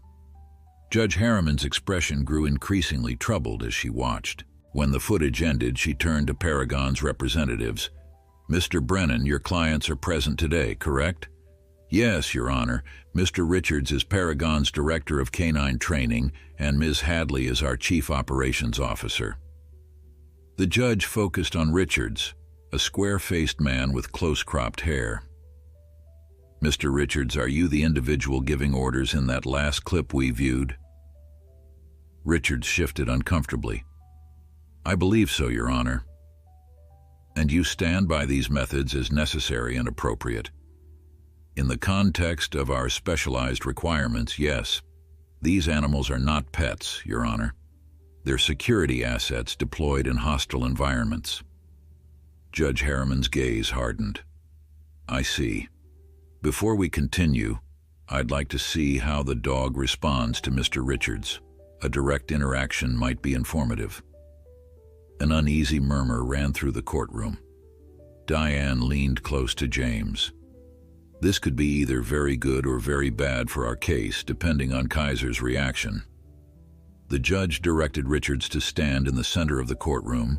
Judge Harriman's expression grew increasingly troubled as she watched. When the footage ended, she turned to Paragon's representatives. "Mr. Brennan, your clients are present today, correct?" "Yes, Your Honor. Mr. Richards is Paragon's Director of Canine Training, and Ms. Hadley is our Chief Operations Officer." The judge focused on Richards, a square-faced man with close-cropped hair. "Mr. Richards, are you the individual giving orders in that last clip we viewed?" Richards shifted uncomfortably. "I believe so, Your Honor." "And you stand by these methods as necessary and appropriate?" "In the context of our specialized requirements, yes. These animals are not pets, Your Honor. They're security assets deployed in hostile environments." Judge Harriman's gaze hardened. "I see. Before we continue, I'd like to see how the dog responds to Mr. Richards. A direct interaction might be informative." An uneasy murmur ran through the courtroom. Diane leaned close to James. "This could be either very good or very bad for our case, depending on Kaiser's reaction." The judge directed Richards to stand in the center of the courtroom,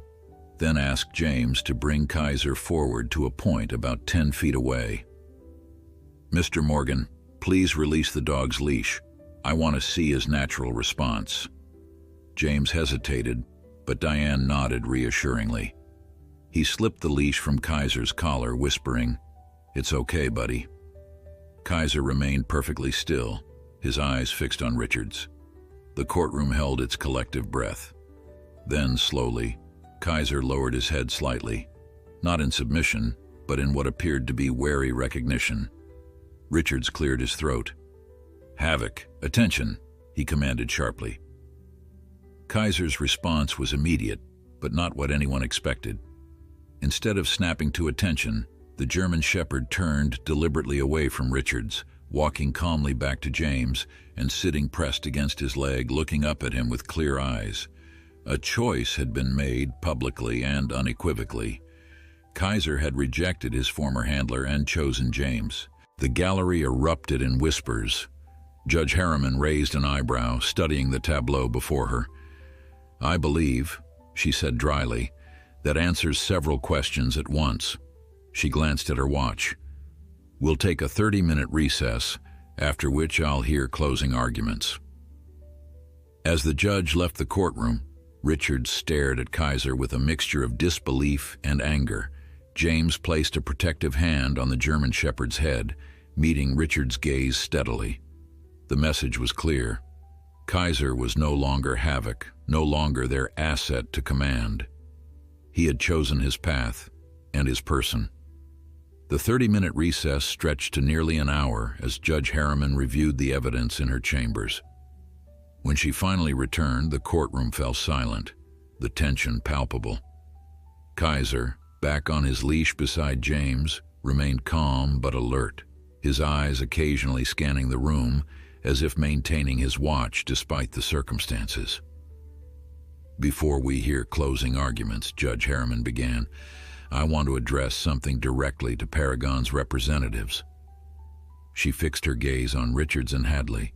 then asked James to bring Kaiser forward to a point about 10 feet away. "Mr. Morgan, please release the dog's leash. I want to see his natural response." James hesitated, but Diane nodded reassuringly. He slipped the leash from Kaiser's collar, whispering, "It's okay, buddy." Kaiser remained perfectly still, his eyes fixed on Richards. The courtroom held its collective breath. Then, slowly, Kaiser lowered his head slightly, not in submission, but in what appeared to be wary recognition. Richards cleared his throat. "Havoc, attention," he commanded sharply. Kaiser's response was immediate, but not what anyone expected. Instead of snapping to attention, the German Shepherd turned deliberately away from Richards, walking calmly back to James and sitting pressed against his leg, looking up at him with clear eyes. A choice had been made publicly and unequivocally. Kaiser had rejected his former handler and chosen James. The gallery erupted in whispers. Judge Harriman raised an eyebrow, studying the tableau before her. "I believe," she said dryly, "that answers several questions at once." She glanced at her watch. "We'll take a 30-minute recess, after which I'll hear closing arguments." As the judge left the courtroom, Richards stared at Kaiser with a mixture of disbelief and anger. James placed a protective hand on the German Shepherd's head, meeting Richards' gaze steadily. The message was clear. Kaiser was no longer Havoc, no longer their asset to command. He had chosen his path and his person. The 30-minute recess stretched to nearly an hour as Judge Harriman reviewed the evidence in her chambers. When she finally returned, the courtroom fell silent, the tension palpable. Kaiser, back on his leash beside James, remained calm but alert, his eyes occasionally scanning the room as if maintaining his watch despite the circumstances. "Before we hear closing arguments," Judge Harriman began, "I want to address something directly to Paragon's representatives." She fixed her gaze on Richards and Hadley.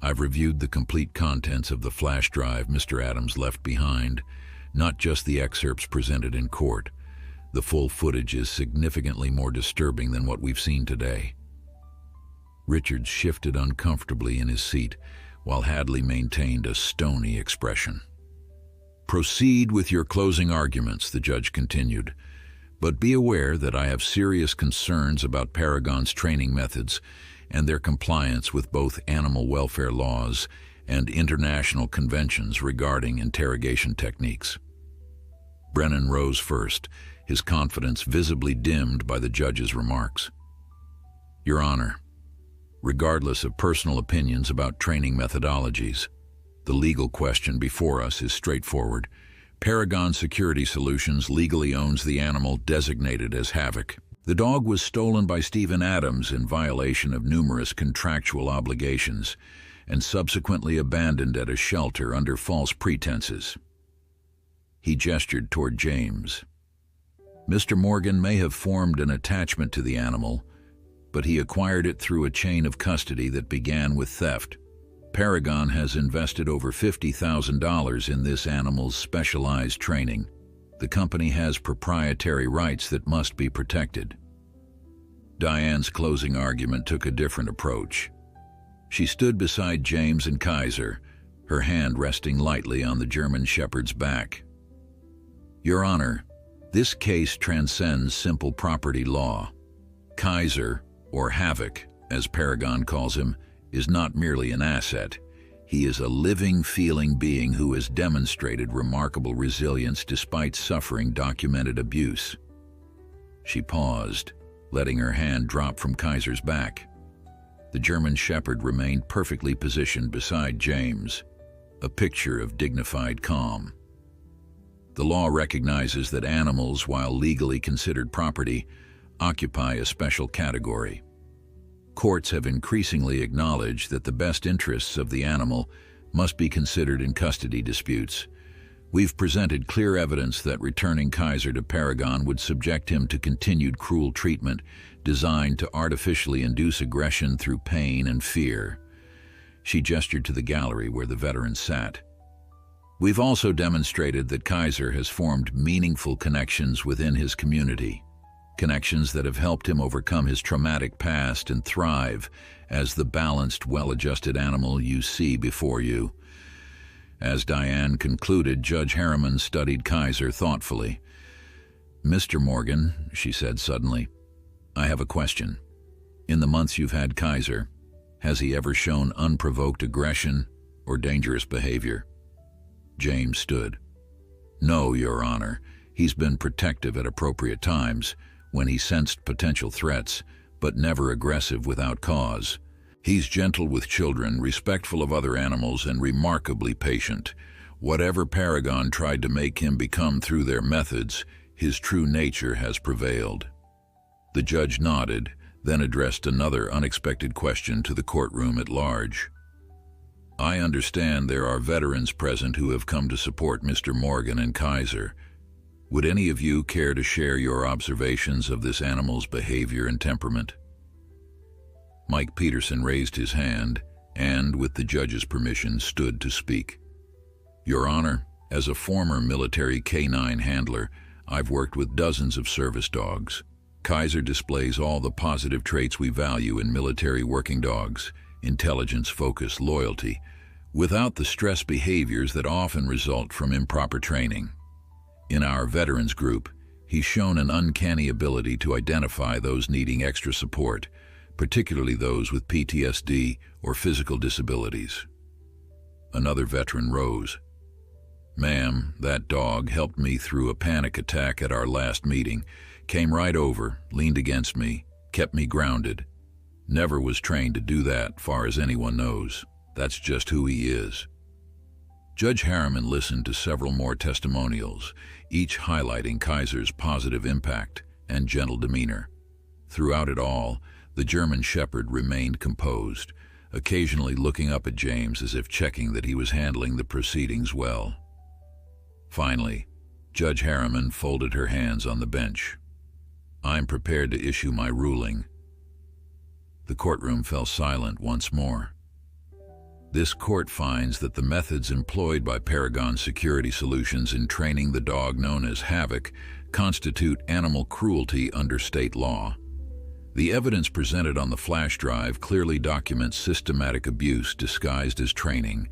"I've reviewed the complete contents of the flash drive Mr. Adams left behind, not just the excerpts presented in court. The full footage is significantly more disturbing than what we've seen today." Richards shifted uncomfortably in his seat, while Hadley maintained a stony expression. "Proceed with your closing arguments," the judge continued, "but be aware that I have serious concerns about Paragon's training methods and their compliance with both animal welfare laws and international conventions regarding interrogation techniques." Brennan rose first, his confidence visibly dimmed by the judge's remarks. "Your Honor, regardless of personal opinions about training methodologies, the legal question before us is straightforward. Paragon Security Solutions legally owns the animal designated as Havoc. The dog was stolen by Stephen Adams in violation of numerous contractual obligations and subsequently abandoned at a shelter under false pretenses." He gestured toward James. "Mr. Morgan may have formed an attachment to the animal, but he acquired it through a chain of custody that began with theft. Paragon has invested over $50,000 in this animal's specialized training. The company has proprietary rights that must be protected." Diane's closing argument took a different approach. She stood beside James and Kaiser, her hand resting lightly on the German Shepherd's back. "Your Honor, this case transcends simple property law. Kaiser, or Havoc, as Paragon calls him, is not merely an asset. He is a living, feeling being who has demonstrated remarkable resilience despite suffering documented abuse." She paused, letting her hand drop from Kaiser's back. The German Shepherd remained perfectly positioned beside James, a picture of dignified calm. "The law recognizes that animals, while legally considered property, occupy a special category. Courts have increasingly acknowledged that the best interests of the animal must be considered in custody disputes. We've presented clear evidence that returning Kaiser to Paragon would subject him to continued cruel treatment designed to artificially induce aggression through pain and fear." She gestured to the gallery where the veteran sat. "We've also demonstrated that Kaiser has formed meaningful connections within his community, connections that have helped him overcome his traumatic past and thrive as the balanced, well-adjusted animal you see before you. As Diane concluded, Judge Harriman studied Kaiser thoughtfully. "Mr. Morgan," she said suddenly, "I have a question. In the months you've had Kaiser, has he ever shown unprovoked aggression or dangerous behavior?" James stood. "No, Your Honor. He's been protective at appropriate times, when he sensed potential threats, but never aggressive without cause. He's gentle with children, respectful of other animals, and remarkably patient. Whatever Paragon tried to make him become through their methods, his true nature has prevailed." The judge nodded, then addressed another unexpected question to the courtroom at large. "I understand there are veterans present who have come to support Mr. Morgan and Kaiser. Would any of you care to share your observations of this animal's behavior and temperament?" Mike Peterson raised his hand and, with the judge's permission, stood to speak. "Your Honor, as a former military canine handler, I've worked with dozens of service dogs. Kaiser displays all the positive traits we value in military working dogs: intelligence, focus, loyalty, without the stress behaviors that often result from improper training. In our veterans group, he's shown an uncanny ability to identify those needing extra support, particularly those with PTSD or physical disabilities." Another veteran rose. "Ma'am, that dog helped me through a panic attack at our last meeting, came right over, leaned against me, kept me grounded. Never was trained to do that, far as anyone knows. That's just who he is." Judge Harriman listened to several more testimonials, each highlighting Kaiser's positive impact and gentle demeanor. Throughout it all, the German Shepherd remained composed, occasionally looking up at James as if checking that he was handling the proceedings well. Finally, Judge Harriman folded her hands on the bench. "I'm prepared to issue my ruling." The courtroom fell silent once more. "This court finds that the methods employed by Paragon Security Solutions in training the dog known as Havoc constitute animal cruelty under state law. The evidence presented on the flash drive clearly documents systematic abuse disguised as training,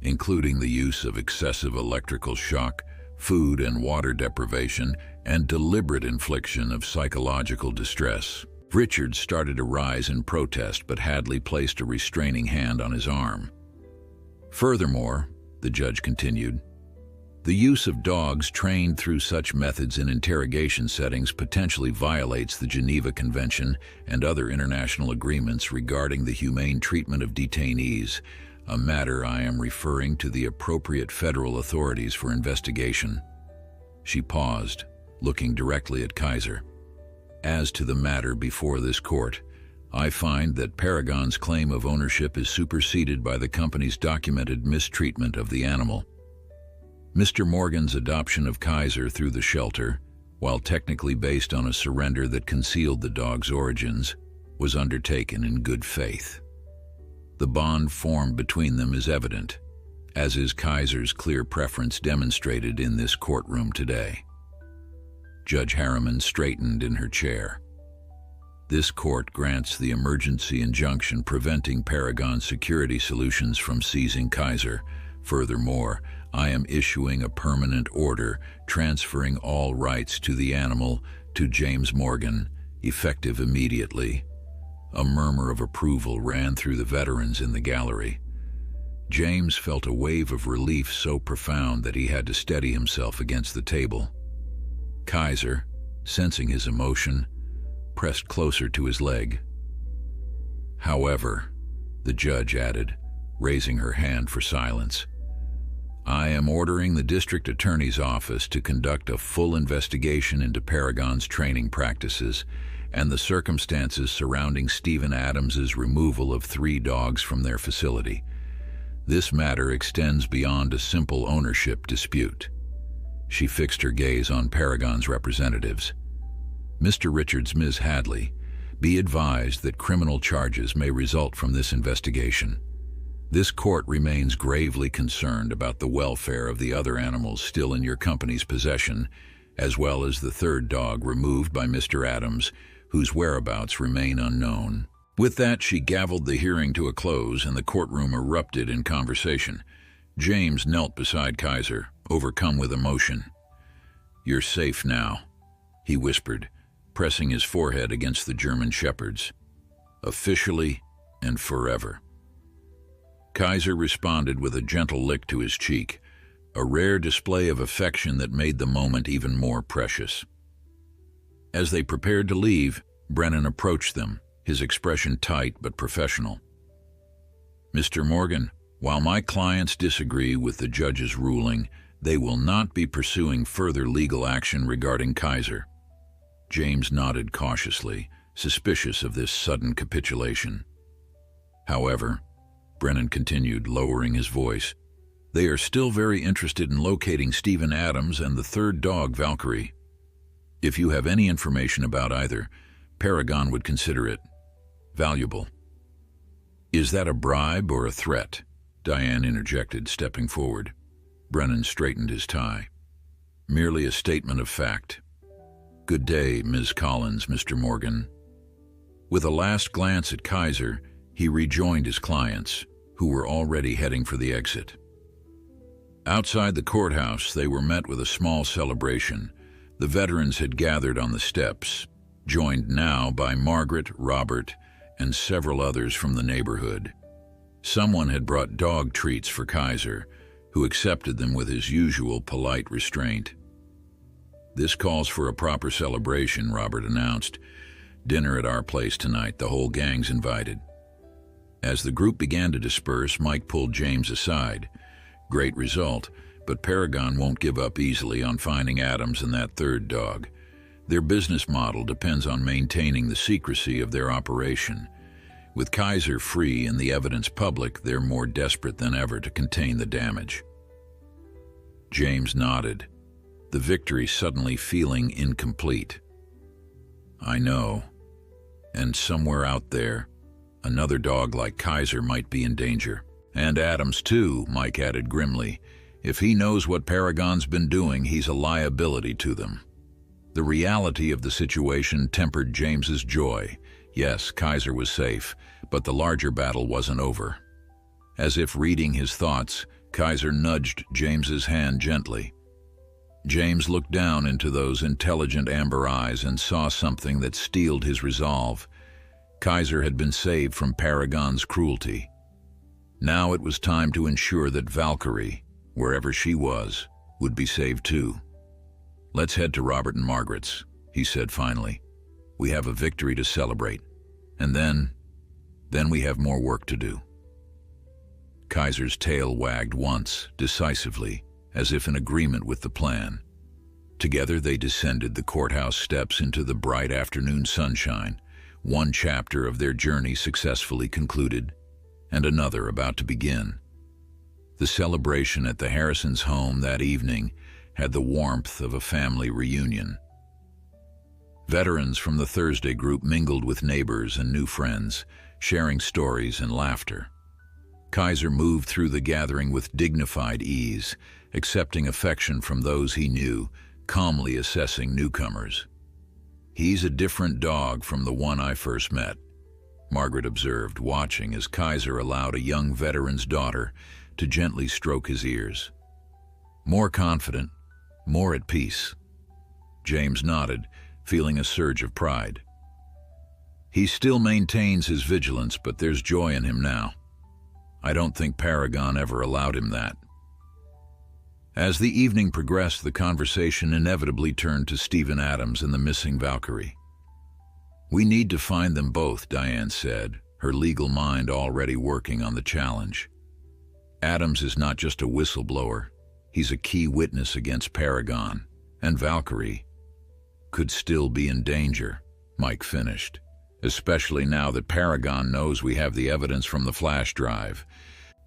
including the use of excessive electrical shock, food and water deprivation, and deliberate infliction of psychological distress." Richard started to rise in protest, but Hadley placed a restraining hand on his arm. "Furthermore," the judge continued, "the use of dogs trained through such methods in interrogation settings potentially violates the Geneva Convention and other international agreements regarding the humane treatment of detainees, a matter I am referring to the appropriate federal authorities for investigation." She paused, looking directly at Kaiser. "As to the matter before this court, I find that Paragon's claim of ownership is superseded by the company's documented mistreatment of the animal. Mr. Morgan's adoption of Kaiser through the shelter, while technically based on a surrender that concealed the dog's origins, was undertaken in good faith. The bond formed between them is evident, as is Kaiser's clear preference demonstrated in this courtroom today." Judge Harriman straightened in her chair. "This court grants the emergency injunction preventing Paragon Security Solutions from seizing Kaiser. Furthermore, I am issuing a permanent order transferring all rights to the animal to James Morgan, effective immediately." A murmur of approval ran through the veterans in the gallery. James felt a wave of relief so profound that he had to steady himself against the table. Kaiser, sensing his emotion, pressed closer to his leg. "However," the judge added, raising her hand for silence, "I am ordering the district attorney's office to conduct a full investigation into Paragon's training practices and the circumstances surrounding Stephen Adams's removal of 3 dogs from their facility. This matter extends beyond a simple ownership dispute." She fixed her gaze on Paragon's representatives. "Mr. Richards, Ms. Hadley, be advised that criminal charges may result from this investigation. This court remains gravely concerned about the welfare of the other animals still in your company's possession, as well as the 3rd dog removed by Mr. Adams, whose whereabouts remain unknown." With that, she gavelled the hearing to a close, and the courtroom erupted in conversation. James knelt beside Kaiser, overcome with emotion. "You're safe now," he whispered, pressing his forehead against the German Shepherd's. "Officially and forever." Kaiser responded with a gentle lick to his cheek, a rare display of affection that made the moment even more precious. As they prepared to leave, Brennan approached them, his expression tight but professional. "Mr. Morgan, while my clients disagree with the judge's ruling, they will not be pursuing further legal action regarding Kaiser." James nodded cautiously, suspicious of this sudden capitulation. "However," Brennan continued, lowering his voice, "they are still very interested in locating Stephen Adams and the third dog, Valkyrie. If you have any information about either, Paragon would consider it valuable." "Is that a bribe or a threat?" Diane interjected, stepping forward. Brennan straightened his tie. "Merely a statement of fact. Good day, Ms. Collins, Mr. Morgan." With a last glance at Kaiser, he rejoined his clients, who were already heading for the exit. Outside the courthouse, they were met with a small celebration. The veterans had gathered on the steps, joined now by Margaret, Robert, and several others from the neighborhood. Someone had brought dog treats for Kaiser, who accepted them with his usual polite restraint. "This calls for a proper celebration," Robert announced. "Dinner at our place tonight. The whole gang's invited." As the group began to disperse, Mike pulled James aside. "Great result, but Paragon won't give up easily on finding Adams and that third dog. Their business model depends on maintaining the secrecy of their operation. With Kaiser free and the evidence public, they're more desperate than ever to contain the damage." James nodded, the victory suddenly feeling incomplete. "I know. And somewhere out there, another dog like Kaiser might be in danger. And Adams too," Mike added grimly. "If he knows what Paragon's been doing, he's a liability to them." The reality of the situation tempered James's joy. Yes, Kaiser was safe, but the larger battle wasn't over. As if reading his thoughts, Kaiser nudged James's hand gently. James looked down into those intelligent amber eyes and saw something that steeled his resolve. Kaiser had been saved from Paragon's cruelty. Now it was time to ensure that Valkyrie, wherever she was, would be saved too. "Let's head to Robert and Margaret's," he said finally. "We have a victory to celebrate. And then we have more work to do." Kaiser's tail wagged once, decisively, as if in agreement with the plan. Together they descended the courthouse steps into the bright afternoon sunshine, one chapter of their journey successfully concluded, and another about to begin. The celebration at the Harrisons' home that evening had the warmth of a family reunion. Veterans from the Thursday group mingled with neighbors and new friends, sharing stories and laughter. Kaiser moved through the gathering with dignified ease, accepting affection from those he knew, calmly assessing newcomers. "He's a different dog from the one I first met," Margaret observed, watching as Kaiser allowed a young veteran's daughter to gently stroke his ears. "More confident, more at peace." James nodded, feeling a surge of pride. "He still maintains his vigilance, but there's joy in him now. I don't think Paragon ever allowed him that." As the evening progressed, the conversation inevitably turned to Stephen Adams and the missing Valkyrie. "We need to find them both," Diane said, her legal mind already working on the challenge. "Adams is not just a whistleblower. He's a key witness against Paragon, and Valkyrie could still be in danger," Mike finished, "especially now that Paragon knows we have the evidence from the flash drive."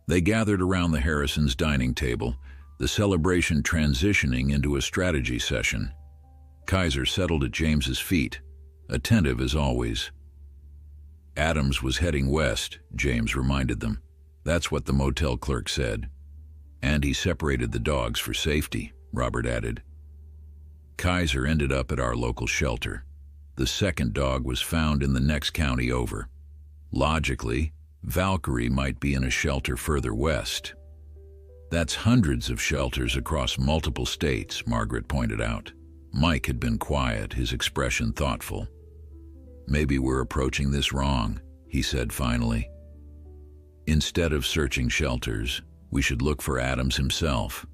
They gathered around the Harrisons' dining table, the celebration transitioning into a strategy session. Kaiser settled at James's feet, attentive as always. "Adams was heading west," James reminded them. "That's what the motel clerk said. And he separated the dogs for safety," Robert added. "Kaiser ended up at our local shelter. The second dog was found in the next county over. Logically, Valkyrie might be in a shelter further west." That's hundreds of shelters across multiple states, Margaret pointed out. Mike had been quiet, his expression thoughtful. Maybe we're approaching this wrong, he said finally. Instead of searching shelters, we should look for Adams himself.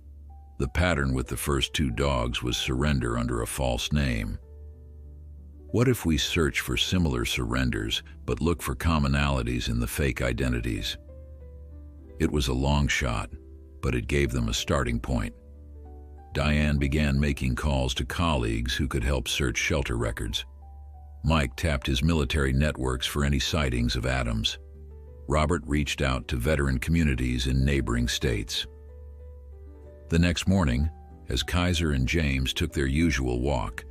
The pattern with the first 2 dogs was surrender under a false name. What if we search for similar surrenders but look for commonalities in the fake identities? It was a long shot, but it gave them a starting point. Diane began making calls to colleagues who could help search shelter records. Mike tapped his military networks for any sightings of Adams. Robert reached out to veteran communities in neighboring states. The next morning, as Kaiser and James took their usual walk,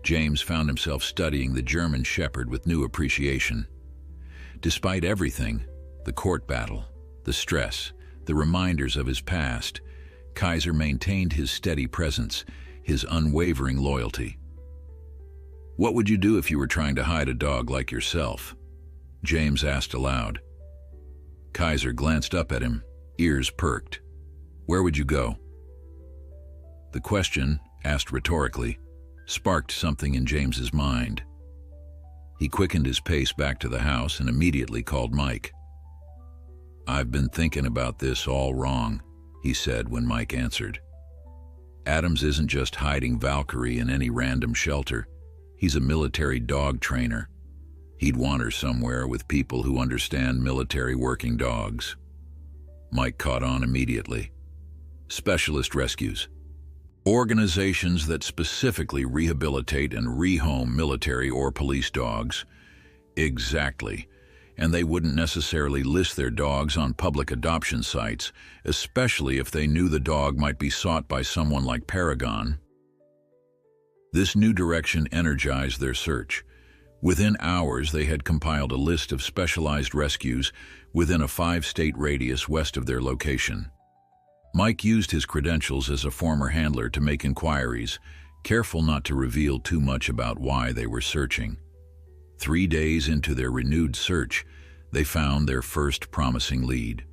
James found himself studying the German Shepherd with new appreciation. Despite everything, the court battle, the stress, the reminders of his past, Kaiser maintained his steady presence, his unwavering loyalty. "What would you do if you were trying to hide a dog like yourself?" James asked aloud. Kaiser glanced up at him, ears perked. "Where would you go?" The question, asked rhetorically, sparked something in James's mind. He quickened his pace back to the house and immediately called Mike. "I've been thinking about this all wrong," he said when Mike answered. "Adams isn't just hiding Valkyrie in any random shelter. He's a military dog trainer. He'd want her somewhere with people who understand military working dogs." Mike caught on immediately. "Specialist rescues. Organizations that specifically rehabilitate and rehome military or police dogs." "Exactly. And they wouldn't necessarily list their dogs on public adoption sites, especially if they knew the dog might be sought by someone like Paragon." This new direction energized their search. Within hours, they had compiled a list of specialized rescues within a 5-state radius west of their location. Mike used his credentials as a former handler to make inquiries, careful not to reveal too much about why they were searching. 3 days into their renewed search, they found their first promising lead.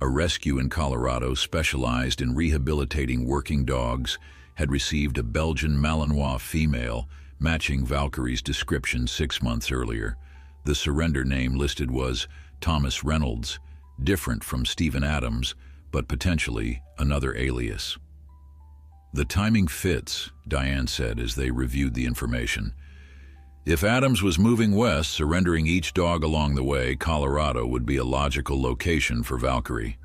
A rescue in Colorado specialized in rehabilitating working dogs had received a Belgian Malinois female matching Valkyrie's description 6 months earlier. The surrender name listed was Thomas Reynolds, different from Stephen Adams, but potentially another alias. "The timing fits," Diane said as they reviewed the information. "If Adams was moving west, surrendering each dog along the way, Colorado would be a logical location for Valkyrie."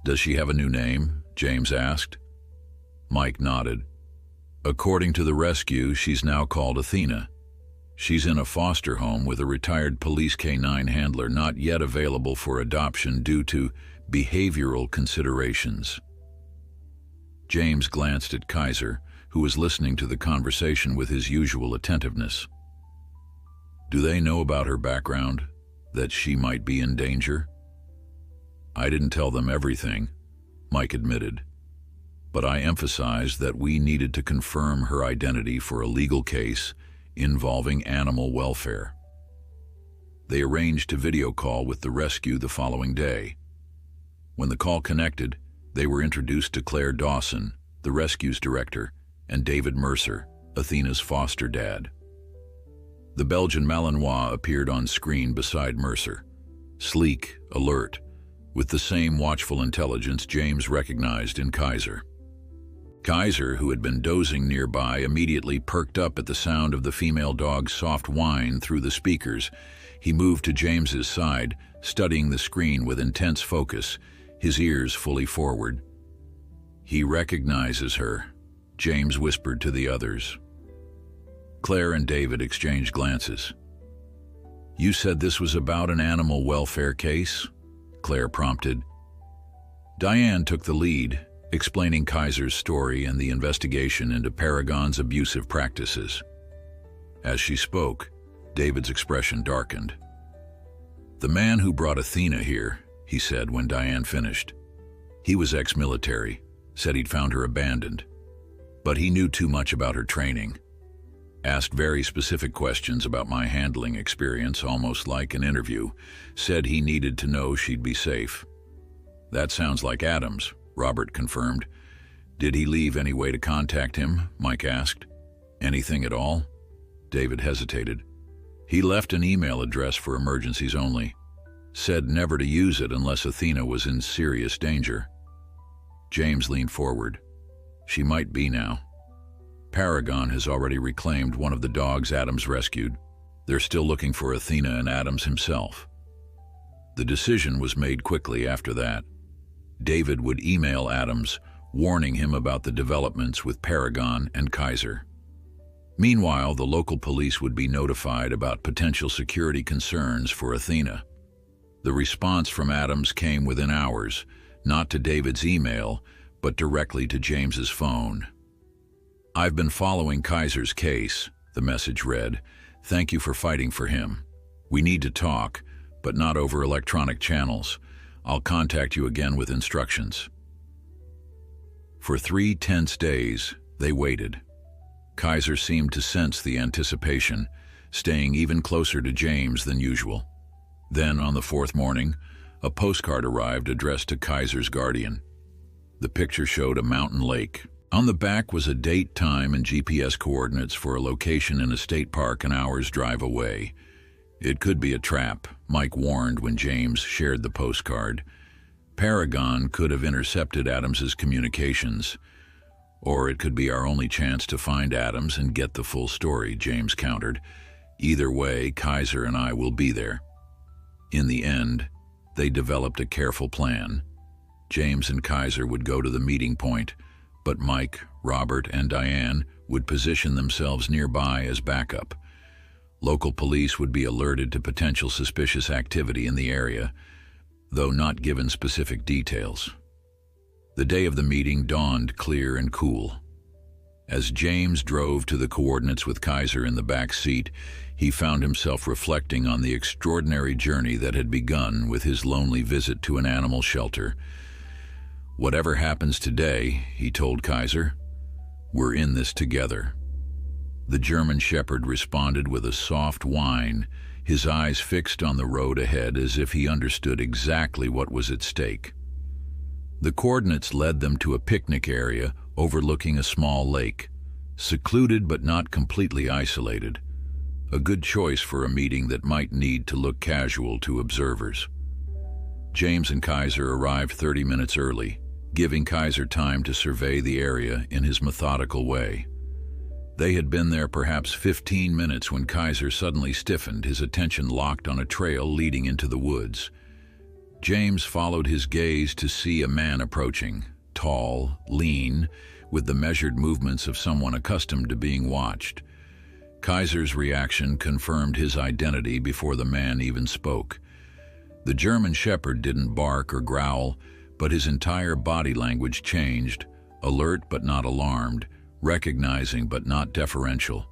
"Does she have a new name?" James asked. Mike nodded. "According to the rescue, she's now called Athena. She's in a foster home with a retired police K-9 handler not yet available for adoption due to behavioral considerations." James glanced at Kaiser, who was listening to the conversation with his usual attentiveness. "Do they know about her background, that she might be in danger?" "I didn't tell them everything," Mike admitted, "but I emphasized that we needed to confirm her identity for a legal case involving animal welfare." They arranged a video call with the rescue the following day. When the call connected, they were introduced to Claire Dawson, the rescue's director, and David Mercer, Athena's foster dad. The Belgian Malinois appeared on screen beside Mercer, sleek, alert, with the same watchful intelligence James recognized in Kaiser. Kaiser, who had been dozing nearby, immediately perked up at the sound of the female dog's soft whine through the speakers. He moved to James's side, studying the screen with intense focus, his ears fully forward. "He recognizes her," James whispered to the others. Claire and David exchanged glances. "You said this was about an animal welfare case?" Claire prompted. Diane took the lead, explaining Kaiser's story and the investigation into Paragon's abusive practices. As she spoke, David's expression darkened. "The man who brought Athena here," he said when Diane finished. "He was ex-military, said he'd found her abandoned. But he knew too much about her training. Asked very specific questions about my handling experience, almost like an interview. Said he needed to know she'd be safe." That sounds like Adams, Robert confirmed. Did he leave any way to contact him? Mike asked. Anything at all? David hesitated. He left an email address for emergencies only. Said never to use it unless Athena was in serious danger. James leaned forward. She might be now. Paragon has already reclaimed one of the dogs Adams rescued. They're still looking for Athena and Adams himself. The decision was made quickly after that. David would email Adams, warning him about the developments with Paragon and Kaiser. Meanwhile, the local police would be notified about potential security concerns for Athena. The response from Adams came within hours, not to David's email, but directly to James's phone. I've been following Kaiser's case, the message read. Thank you for fighting for him. We need to talk, but not over electronic channels. I'll contact you again with instructions. For 3 tense days, they waited. Kaiser seemed to sense the anticipation, staying even closer to James than usual. Then, on the 4th morning, a postcard arrived addressed to Kaiser's guardian. The picture showed a mountain lake. On the back was a date, time, and GPS coordinates for a location in a state park an hour's drive away. It could be a trap, Mike warned when James shared the postcard. Paragon could have intercepted Adams's communications. Or it could be our only chance to find Adams and get the full story, James countered. Either way, Kaiser and I will be there. In the end, they developed a careful plan. James and Kaiser would go to the meeting point, but Mike, Robert, and Diane would position themselves nearby as backup. Local police would be alerted to potential suspicious activity in the area, though not given specific details. The day of the meeting dawned clear and cool. As James drove to the coordinates with Kaiser in the back seat, he found himself reflecting on the extraordinary journey that had begun with his lonely visit to an animal shelter. Whatever happens today, he told Kaiser, we're in this together. The German Shepherd responded with a soft whine, his eyes fixed on the road ahead as if he understood exactly what was at stake. The coordinates led them to a picnic area overlooking a small lake, secluded but not completely isolated, a good choice for a meeting that might need to look casual to observers. James and Kaiser arrived 30 minutes early, giving Kaiser time to survey the area in his methodical way. They had been there perhaps 15 minutes when Kaiser suddenly stiffened, his attention locked on a trail leading into the woods. James followed his gaze to see a man approaching, tall, lean, with the measured movements of someone accustomed to being watched. Kaiser's reaction confirmed his identity before the man even spoke. The German Shepherd didn't bark or growl, but his entire body language changed, alert but not alarmed, recognizing but not deferential.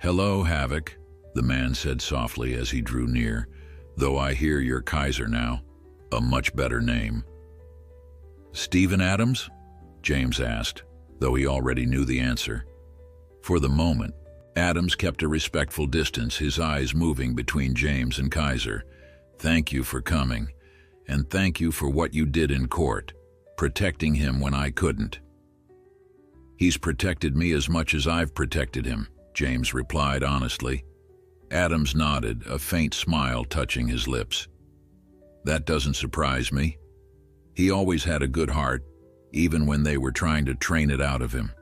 "Hello, Havoc," the man said softly as he drew near, "though I hear you're Kaiser now. A much better name." "Stephen Adams?" James asked, though he already knew the answer. For the moment, Adams kept a respectful distance, his eyes moving between James and Kaiser. "Thank you for coming, and thank you for what you did in court, protecting him when I couldn't." "He's protected me as much as I've protected him," James replied honestly. Adams nodded, a faint smile touching his lips. "That doesn't surprise me. He always had a good heart, even when they were trying to train it out of him."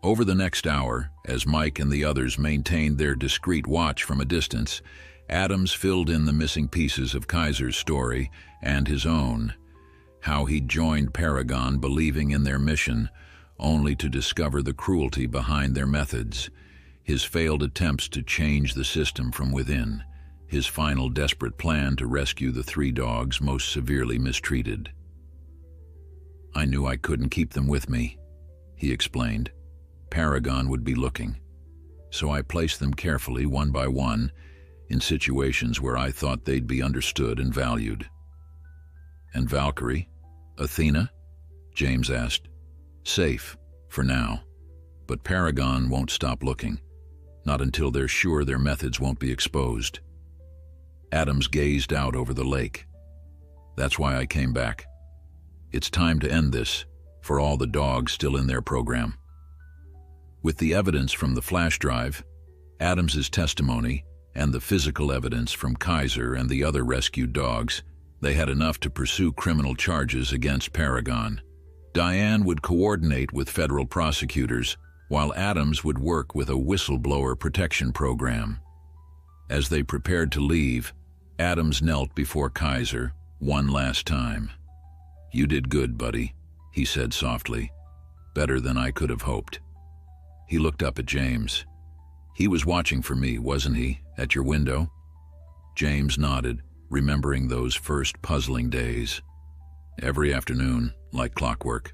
Over the next hour, as Mike and the others maintained their discreet watch from a distance, Adams filled in the missing pieces of Kaiser's story and his own. How he'd joined Paragon believing in their mission, only to discover the cruelty behind their methods, his failed attempts to change the system from within, his final desperate plan to rescue the 3 dogs most severely mistreated. "I knew I couldn't keep them with me," he explained. "Paragon would be looking. So I placed them carefully, one by one, in situations where I thought they'd be understood and valued." "And Valkyrie? Athena?" James asked. "Safe, for now. But Paragon won't stop looking. Not until they're sure their methods won't be exposed." Adams gazed out over the lake. That's why I came back. It's time to end this, for all the dogs still in their program. With the evidence from the flash drive, Adams's testimony, and the physical evidence from Kaiser and the other rescued dogs, they had enough to pursue criminal charges against Paragon. Diane would coordinate with federal prosecutors, while Adams would work with a whistleblower protection program. As they prepared to leave, Adams knelt before Kaiser one last time. "You did good, buddy," he said softly. "Better than I could have hoped." He looked up at James. "He was watching for me, wasn't he, at your window?" James nodded, remembering those first puzzling days. "Every afternoon, like clockwork."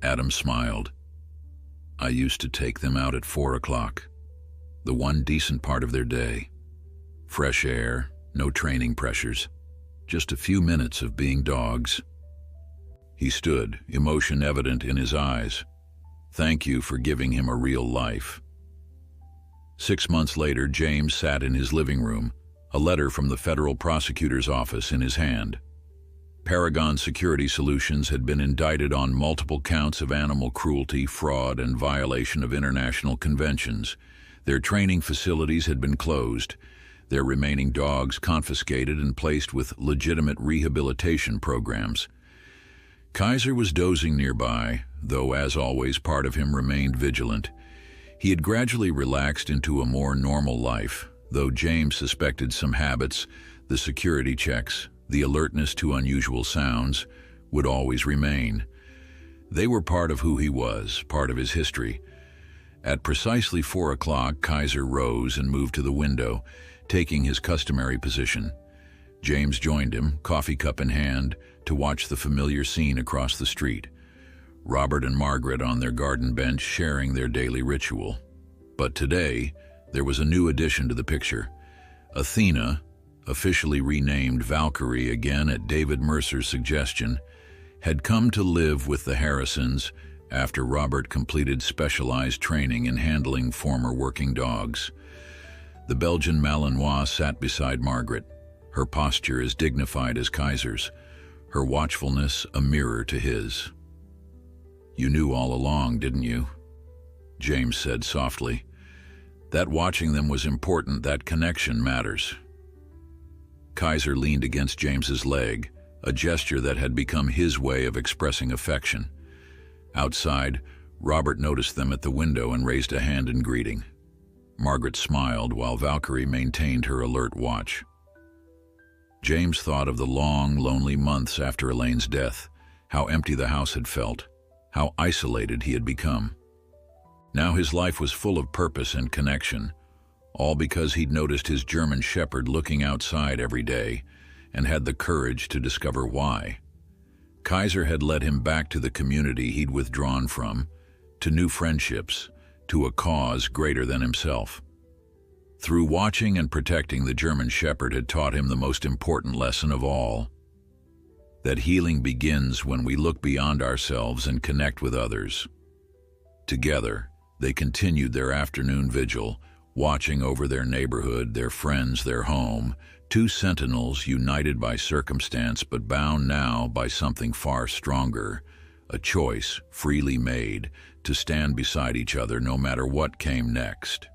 Adams smiled. "I used to take them out at 4 o'clock. The one decent part of their day. Fresh air, no training pressures. Just a few minutes of being dogs." He stood, emotion evident in his eyes. "Thank you for giving him a real life." 6 months later, James sat in his living room, a letter from the federal prosecutor's office in his hand. Paragon Security Solutions had been indicted on multiple counts of animal cruelty, fraud, and violation of international conventions. Their training facilities had been closed, their remaining dogs confiscated and placed with legitimate rehabilitation programs. Kaiser was dozing nearby, though as always part of him remained vigilant. He had gradually relaxed into a more normal life, though James suspected some habits, the security checks, the alertness to unusual sounds, would always remain. They were part of who he was, part of his history. At precisely 4 o'clock, Kaiser rose and moved to the window, taking his customary position. James joined him, coffee cup in hand, to watch the familiar scene across the street. Robert and Margaret on their garden bench sharing their daily ritual. But today, there was a new addition to the picture. Athena, officially renamed Valkyrie again at David Mercer's suggestion, had come to live with the Harrisons after Robert completed specialized training in handling former working dogs. The Belgian Malinois sat beside Margaret, her posture as dignified as Kaiser's, her watchfulness a mirror to his. "You knew all along, didn't you?" James said softly. "That watching them was important, that connection matters." Kaiser leaned against James's leg, a gesture that had become his way of expressing affection. Outside, Robert noticed them at the window and raised a hand in greeting. Margaret smiled while Valkyrie maintained her alert watch. James thought of the long, lonely months after Elaine's death, how empty the house had felt, how isolated he had become. Now his life was full of purpose and connection, all because he'd noticed his German shepherd looking outside every day and had the courage to discover why. Kaiser had led him back to the community he'd withdrawn from, to new friendships, to a cause greater than himself. Through watching and protecting, the German shepherd had taught him the most important lesson of all, that healing begins when we look beyond ourselves and connect with others. Together, they continued their afternoon vigil, watching over their neighborhood, their friends, their home, two sentinels united by circumstance but bound now by something far stronger, a choice freely made to stand beside each other no matter what came next.